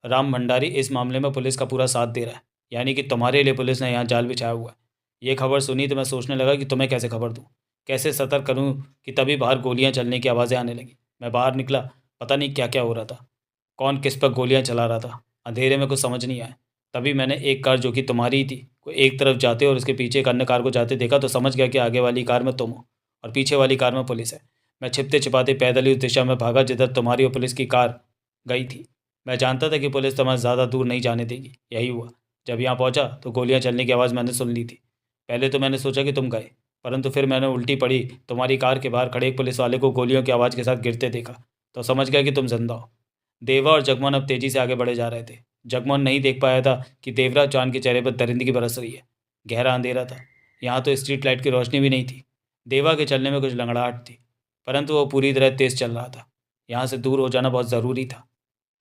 राम भंडारी इस मामले में पुलिस का पूरा साथ दे रहा है, यानी कि तुम्हारे लिए पुलिस ने यहाँ जाल बिछाया हुआ है। ये खबर सुनी तो मैं सोचने लगा कि तुम्हें कैसे खबर दूँ, कैसे सतर्क करूँ, कि तभी बाहर गोलियाँ चलने की आवाज़ें आने लगी। मैं बाहर निकला, पता नहीं क्या क्या हो रहा था, कौन किस पर गोलियां चला रहा था। अंधेरे में कुछ समझ नहीं आया। तभी मैंने एक कार जो कि तुम्हारी ही थी को एक तरफ जाते और उसके पीछे एक अन्य कार को जाते देखा, तो समझ गया कि आगे वाली कार में तुम हो और पीछे वाली कार में पुलिस है। मैं छिपते छिपाते पैदल ही उस दिशा में भागा जिधर तुम्हारी और पुलिस की कार गई थी। मैं जानता था कि पुलिस तुम्हें ज़्यादा दूर नहीं जाने देगी। यही हुआ। जब यहाँ पहुँचा तो गोलियाँ चलने की आवाज़ मैंने सुन ली थी। पहले तो मैंने सोचा कि तुम गए, परंतु फिर मैंने उल्टी पड़ी तुम्हारी कार के बाहर खड़े एक पुलिस वाले को गोलियों की आवाज़ के साथ गिरते देखा, तो समझ गया कि तुम जिंदा हो। देवा और जगमोहन अब तेजी से आगे बढ़े जा रहे थे। जगमोहन नहीं देख पाया था कि देवराज चांद के चेहरे पर दरिंदगी बरस रही है। गहरा अंधेरा था। यहाँ तो स्ट्रीट लाइट की रोशनी भी नहीं थी। देवा के चलने में कुछ लंगड़ाहट थी, परंतु वो पूरी तरह तेज चल रहा था। यहाँ से दूर हो जाना बहुत ज़रूरी था।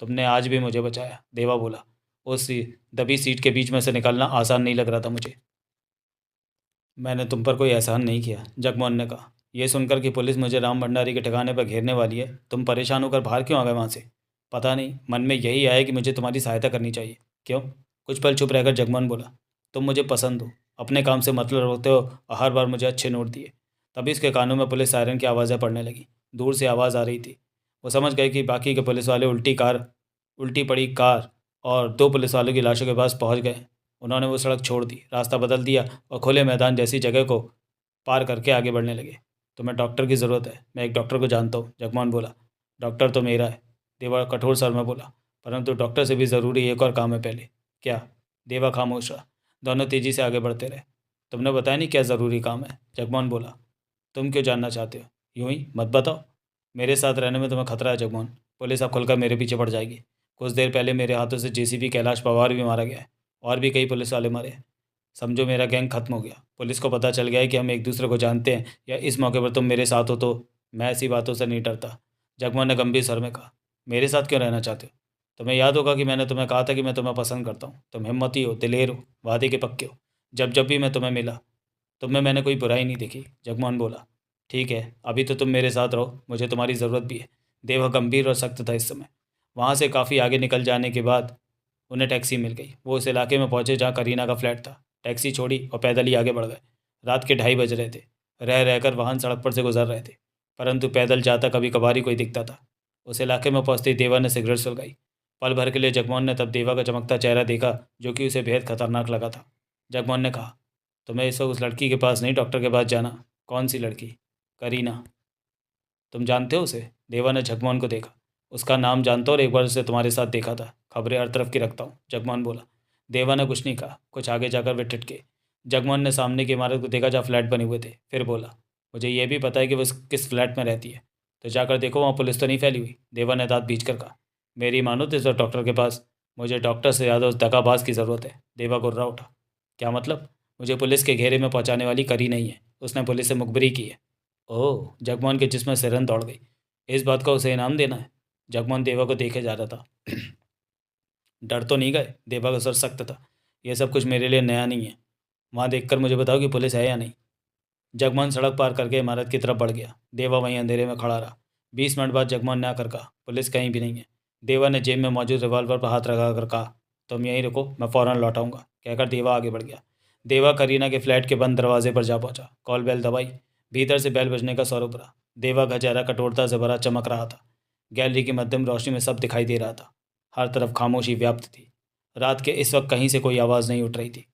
तुमने आज भी मुझे बचाया, देवा बोला। उस दबी सीट के बीच में से निकलना आसान नहीं लग रहा था मुझे। मैंने तुम पर कोई एहसान नहीं किया, जगमोहन ने कहा। यह सुनकर कि पुलिस मुझे राम भंडारी के ठिकाने पर घेरने वाली है, तुम परेशान होकर बाहर क्यों आ गए वहाँ से? पता नहीं, मन में यही आया कि मुझे तुम्हारी सहायता करनी चाहिए। क्यों? कुछ पल चुप रहकर जगमोहन बोला। तुम मुझे पसंद हो, अपने काम से मतलब रखते हो और हर बार मुझे अच्छे नोट दिए। तभी उसके कानों में पुलिस सायरन की आवाज़ें पड़ने लगी। दूर से आवाज़ आ रही थी। वो समझ गए कि बाकी के पुलिस वाले उल्टी पड़ी कार और 2 पुलिस वालों की लाशों के पास पहुंच गए। उन्होंने वो सड़क छोड़ दी, रास्ता बदल दिया और खुले मैदान जैसी जगह को पार करके आगे बढ़ने लगे। तुम्हें डॉक्टर की ज़रूरत है, मैं एक डॉक्टर को जानता हूँ, जगमोहन बोला। डॉक्टर तो मेरा है, देवा कठोर स्वर में बोला, परंतु डॉक्टर से भी ज़रूरी एक और काम है पहले। क्या? देवा खामोश रहा। दोनों तेज़ी से आगे बढ़ते रहे। तुमने बताया नहीं क्या ज़रूरी काम है, जगमोहन बोला। तुम क्यों जानना चाहते हो? यूं ही मत बताओ। मेरे साथ रहने में तुम्हें खतरा है जगमोहन। पुलिस अब खुलकर मेरे पीछे पड़ जाएगी। कुछ देर पहले मेरे हाथों से जेसीबी कैलाश पवार भी मारा गया है, और भी कई पुलिस वाले मरे हैं। समझो मेरा गैंग खत्म हो गया। पुलिस को पता चल गया है कि हम एक दूसरे को जानते हैं, या इस मौके पर तुम मेरे साथ हो तो। मैं ऐसी बातों से नहीं डरता, जगमोहन ने गंभीर स्वर में कहा। मेरे साथ क्यों रहना चाहते हो? तुम्हें याद होगा कि मैंने तुम्हें कहा था कि मैं तुम्हें पसंद करता हूँ। तुम हिम्मती हो, दिलेर हो, वादे के पक्के हो। जब जब भी मैं तुम्हें मिला, तुम में मैंने कोई बुराई नहीं देखी, जगमोहन बोला। ठीक है, अभी तो तुम मेरे साथ रहो, मुझे तुम्हारी ज़रूरत भी है। देवा गंभीर और सख्त था इस समय। वहाँ से काफ़ी आगे निकल जाने के बाद उन्हें टैक्सी मिल गई। वो उस इलाके में पहुंचे जहाँ करीना का फ्लैट था। टैक्सी छोड़ी और पैदल ही आगे बढ़ गए। रात के 2:30 बज रहे थे। रह रहकर वाहन सड़क पर से गुजर रहे थे, परंतु पैदल जाता कभी कभार ही कोई दिखता था। उस इलाके में पहुंचते ही देवा ने सिगरेट सुलगाई। पल भर के लिए जगमोहन ने तब देवा का चमकता चेहरा देखा, जो कि उसे बेहद खतरनाक लगा था। जगमोहन ने कहा, तुम्हें इस वक्त उस लड़की के पास नहीं, डॉक्टर के पास जाना। कौन सी लड़की? करीना। तुम जानते हो उसे? देवा ने जगमोहन को देखा। उसका नाम जानता हूँ और एक बार उसे तुम्हारे साथ देखा था। खबरें हर तरफ की रखता हूँ, जगमोहन बोला। देवा ने कुछ नहीं कहा। कुछ आगे जाकर वे ठिठके। जगमोहन ने सामने की इमारत को देखा जहाँ फ्लैट बने हुए थे, फिर बोला, मुझे यह भी पता है कि वो किस फ्लैट में रहती है। तो जाकर देखो, वहाँ पुलिस तो नहीं फैली हुई। देवा ने दांत भींच कर कहा। मेरी मानो तो इस वक्त डॉक्टर के पास। मुझे डॉक्टर से ज़्यादा उस दगाबाज की ज़रूरत है। देवा गुर्रा उठा। क्या मतलब? मुझे पुलिस के घेरे में पहुंचाने वाली करी नहीं है। उसने पुलिस से मुखबिरी की है। ओह, जगमोहन के जिस्म में सिरन दौड़ गई। इस बात का उसे इनाम देना है? जगमोहन देवा को देखे जा रहा था। डर तो नहीं गए? देवा का सर सख्त था। यह सब कुछ मेरे लिए नया नहीं है। वहाँ देखकर मुझे बताओ कि पुलिस है या नहीं। जगमोहन सड़क पार करके इमारत की तरफ बढ़ गया। देवा वहीं अंधेरे में खड़ा रहा। 20 मिनट बाद जगमोहन ने आकर कहा, पुलिस कहीं भी नहीं है। देवा ने जेब में मौजूद रिवॉल्वर पर हाथ रखा कर कहा, तुम यहीं रुको, मैं फ़ौरन लौटाऊंगा। कहकर देवा आगे बढ़ गया। देवा करीना के फ्लैट के बंद दरवाजे पर जा पहुंचा। कॉल बेल दबाई। भीतर से बेल बजने का स्वरूप रहा। देवा का चेहरा कठोरता से भरा चमक रहा था। गैलरी की मध्यम रोशनी में सब दिखाई दे रहा था। हर तरफ खामोशी व्याप्त थी। रात के इस वक्त कहीं से कोई आवाज़ नहीं उठ रही थी।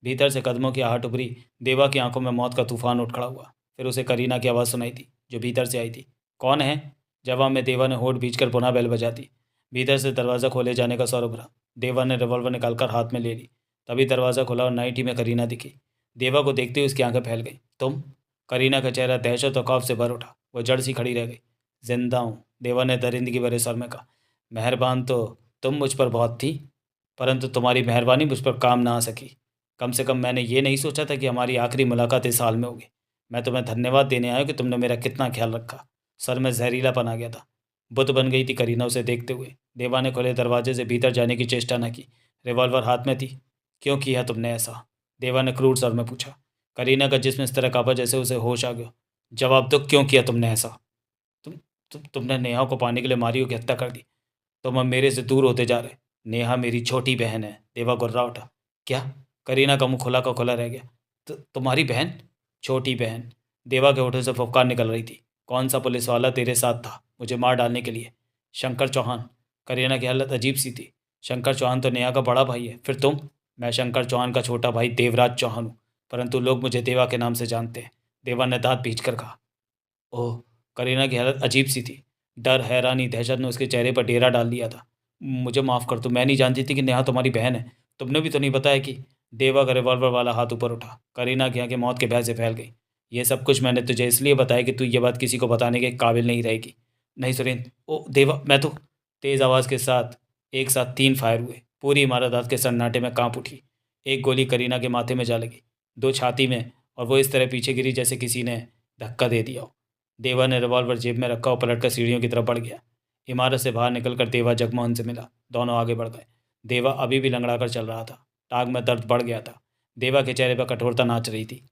भीतर से कदमों की आहट उभरी। देवा की आंखों में मौत का तूफान उठ खड़ा हुआ। फिर उसे करीना की आवाज़ सुनाई थी, जो भीतर से आई थी। कौन है? जवाब में देवा ने होठ भींचकर पुनः बेल बजा दी। भीतर से दरवाज़ा खोले जाने का स्वरूप रहा। देवा ने रिवॉल्वर निकालकर हाथ में ले ली। तभी दरवाज़ा खुला और नाइटी में करीना दिखी। देवा को देखते ही उसकी आंखें फैल गई। तुम? करीना का चेहरा दहशत और खौफ से भर उठा। वो जड़ सी खड़ी रह गई। जिंदा हूँ, देवा ने दरिंदगी भरे स्वर में कहा। मेहरबान तो तुम मुझ पर बहुत थी, परंतु तुम्हारी मेहरबानी मुझ पर काम ना आ सकी। कम से कम मैंने ये नहीं सोचा था कि हमारी आखिरी मुलाकात इस हाल में होगी। मैं तुम्हें धन्यवाद देने आया कि तुमने मेरा कितना ख्याल रखा। सर में जहरीलापन आ गया था। बुत बन गई थी करीना उसे देखते हुए। देवा ने खुले दरवाजे से भीतर जाने की चेष्टा न की। रिवॉल्वर हाथ में थी। क्यों किया तुमने ऐसा? देवा ने क्रूर स्वर में पूछा। करीना का जिस्म इस तरह कांपा जैसे उसे होश आ गया। जवाब दो, क्यों किया तुमने ऐसा? तुमने नेहा को पाने के लिए मारियो की हत्या कर दी। तुम अब मेरे से दूर होते जा रहे। नेहा मेरी छोटी बहन है। देवा गुर्रा उठा। क्या? करीना का मुंह खुला का खुला रह गया। तुम्हारी बहन? छोटी बहन। देवा के होठों से फुफकार निकल रही थी। कौन सा पुलिस वाला तेरे साथ था मुझे मार डालने के लिए? शंकर चौहान। करीना की हालत अजीब सी थी। शंकर चौहान तो नेहा का बड़ा भाई है, फिर तुम? मैं शंकर चौहान का छोटा भाई देवराज चौहान हूँ, परंतु लोग मुझे देवा के नाम से जानते हैं। देवा ने दांत भींच कर कहा। ओह, करीना की हालत अजीब सी थी। डर, हैरानी, दहशत ने उसके चेहरे पर डेरा डाल दिया था। मुझे माफ़ कर दो, मैं नहीं जानती थी कि नेहा तुम्हारी बहन है। तुमने भी तो नहीं बताया कि। देवा का रिवॉल्वर वाला हाथ ऊपर उठा। करीना की आंखें मौत के भय से फैल गई। ये सब कुछ मैंने तुझे इसलिए बताया कि तू ये बात किसी को बताने के काबिल नहीं रहेगी। नहीं सुरेंद्र, ओ देवा, मैं तो। तेज़ आवाज़ के साथ एक साथ 3 फायर हुए। पूरी इमारत रात के सन्नाटे में कांप उठी। एक गोली करीना के माथे में जा लगी, 2 छाती में, और वो इस तरह पीछे गिरी जैसे किसी ने धक्का दे दिया हो। देवा ने रिवॉल्वर जेब में रखा और पलटकर सीढ़ियों की तरफ बढ़ गया। इमारत से बाहर निकलकर देवा जगमोहन से मिला। दोनों आगे बढ़ गए। देवा अभी भी लंगड़ा कर चल रहा था। टांग में दर्द बढ़ गया था। देवा के चेहरे पर कठोरता नाच रही थी।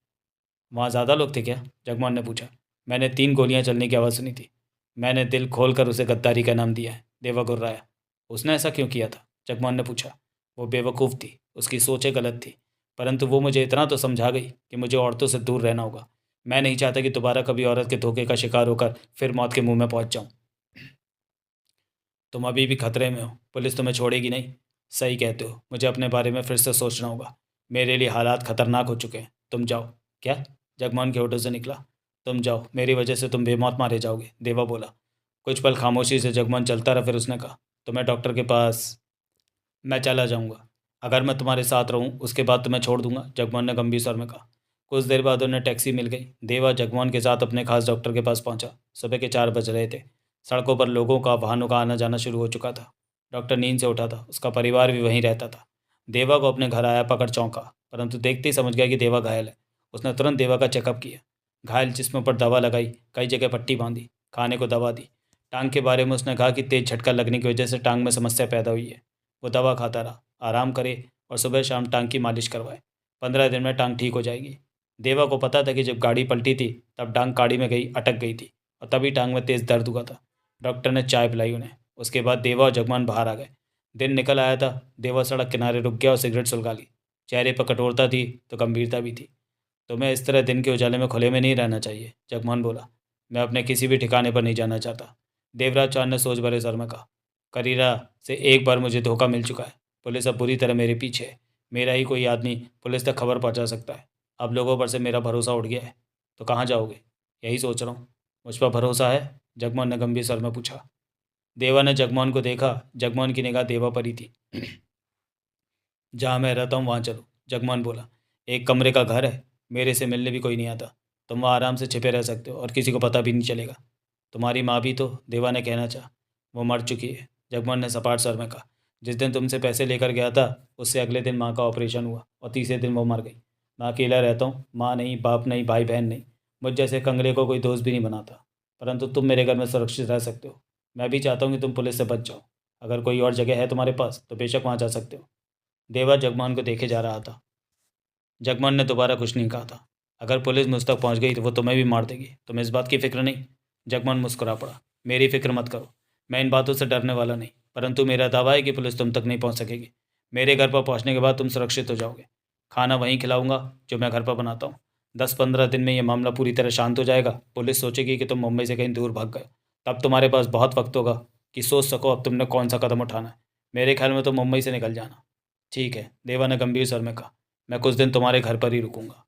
वहाँ ज़्यादा लोग थे क्या? जगमोहन ने पूछा। मैंने 3 गोलियां चलने की आवाज़ सुनी थी। मैंने दिल खोल कर उसे गद्दारी का नाम दिया है। देवा गुर्राया। उसने ऐसा क्यों किया था? जगमोहन ने पूछा। वो बेवकूफ़ थी, उसकी सोचें गलत थी, परंतु वो मुझे इतना तो समझा गई कि मुझे औरतों से दूर रहना होगा। मैं नहीं चाहता कि दोबारा कभी औरत के धोखे का शिकार होकर फिर मौत के मुंह में पहुंच जाऊं। तुम अभी भी खतरे में हो, पुलिस तुम्हें छोड़ेगी नहीं। सही कहते हो, मुझे अपने बारे में फिर से सोचना होगा। मेरे लिए हालात खतरनाक हो चुके हैं। तुम जाओ। क्या? जगमोहन के होठों से निकला। तुम जाओ, मेरी वजह से तुम बेमौत मारे जाओगे, देवा बोला। कुछ पल खामोशी से जगमोहन चलता रहा, फिर उसने कहा, तो मैं डॉक्टर के पास मैं चला जाऊंगा। अगर मैं तुम्हारे साथ रहूं उसके बाद तुम्हें छोड़ दूंगा, जगमोहन ने गंभीर स्वर में कहा। कुछ देर बाद उन्हें टैक्सी मिल गई। देवा जगमोहन के साथ अपने खास डॉक्टर के पास पहुंचा। सुबह के 4 बज रहे थे। सड़कों पर लोगों का, वाहनों का आना जाना शुरू हो चुका था। डॉक्टर नींद से उठा था, उसका परिवार भी वहीं रहता था। देवा को अपने घर आया पकड़ चौंका, परंतु देखते ही समझ गया कि देवा घायल है। उसने तुरंत देवा का चेकअप किया, घायल जिस्म पर दवा लगाई, कई जगह पट्टी बांधी, खाने को दवा दी। टांग के बारे में उसने कहा कि तेज झटका लगने की वजह से टांग में समस्या पैदा हुई है। वो दवा खाता रहा, आराम करे और सुबह शाम टांग की मालिश करवाए। 15 दिन में टांग ठीक हो जाएगी। देवा को पता था कि जब गाड़ी पलटी थी तब टांग काड़ी में गई अटक गई थी और तभी टांग में तेज़ दर्द हुआ था। डॉक्टर ने चाय पिलाई उन्हें। उसके बाद देवा और जगमान बाहर आ गए। दिन निकल आया था। देवा सड़क किनारे रुक गया और सिगरेट सुलगा ली। चेहरे पर कठोरता थी तो गंभीरता भी थी। तुम्हें इस तरह दिन के उजाले में खुले में नहीं रहना चाहिए, जगमोहन बोला। मैं अपने किसी भी ठिकाने पर नहीं जाना चाहता, देवराज चांद ने सोच भरे सर में कहा। करीरा से एक बार मुझे धोखा मिल चुका है। पुलिस अब बुरी तरह मेरे पीछे है। मेरा ही कोई आदमी पुलिस तक खबर पहुंचा सकता है। अब लोगों पर से मेरा भरोसा उठ गया है। तो कहाँ जाओगे? यही सोच रहा हूँ। मुझ पर भरोसा है? जगमोहन ने गंभीर स्वर में पूछा। देवा ने जगमोहन को देखा। जगमोहन की निगाह देवा पर ही थी। जहाँ मैं रहता हूँ वहाँ चलो, जगमोहन बोला। एक कमरे का घर है, मेरे से मिलने भी कोई नहीं आता। तुम वहाँ आराम से छिपे रह सकते हो और किसी को पता भी नहीं चलेगा। तुम्हारी माँ भी तो, देवा ने कहना चाहा। वो मर चुकी है, जगमोहन ने सपाट स्वर में कहा। जिस दिन तुमसे पैसे लेकर गया था उससे अगले दिन माँ का ऑपरेशन हुआ और तीसरे दिन वो मर गई। मैं अकेला रहता हूँ, माँ नहीं, बाप नहीं, भाई बहन नहीं। मुझ जैसे कंगले को कोई दोस्त भी नहीं बनाता। परंतु तुम मेरे घर में सुरक्षित रह सकते हो। मैं भी चाहता हूँ कि तुम पुलिस से बच जाओ। अगर कोई और जगह है तुम्हारे पास तो बेशक वहाँ जा सकते हो। देवा जगमोहन को देखे जा रहा था। जगमोहन ने दोबारा कुछ नहीं कहा था। अगर पुलिस मुझ तक पहुंच गई तो वो तुम्हें भी मार देगी, तुम्हें इस बात की फिक्र नहीं? जगमोहन मुस्कुरा पड़ा। मेरी फिक्र मत करो, मैं इन बातों से डरने वाला नहीं, परंतु मेरा दावा है कि पुलिस तुम तक नहीं पहुंच सकेगी। मेरे घर पर पहुंचने के बाद तुम सुरक्षित हो जाओगे। खाना वहीं खिलाऊंगा जो मैं घर पर बनाता हूँ। 10-15 दिन में यह मामला पूरी तरह शांत हो जाएगा। पुलिस सोचेगी कि तुम मुंबई से कहीं दूर भाग गए। तब तुम्हारे पास बहुत वक्त होगा कि सोच सको अब तुमने कौन सा कदम उठाना है। मेरे ख्याल में तो मुंबई से निकल जाना। ठीक है, देवा ने गंभीर स्वर में कहा। मैं कुछ दिन तुम्हारे घर पर ही रुकूंगा।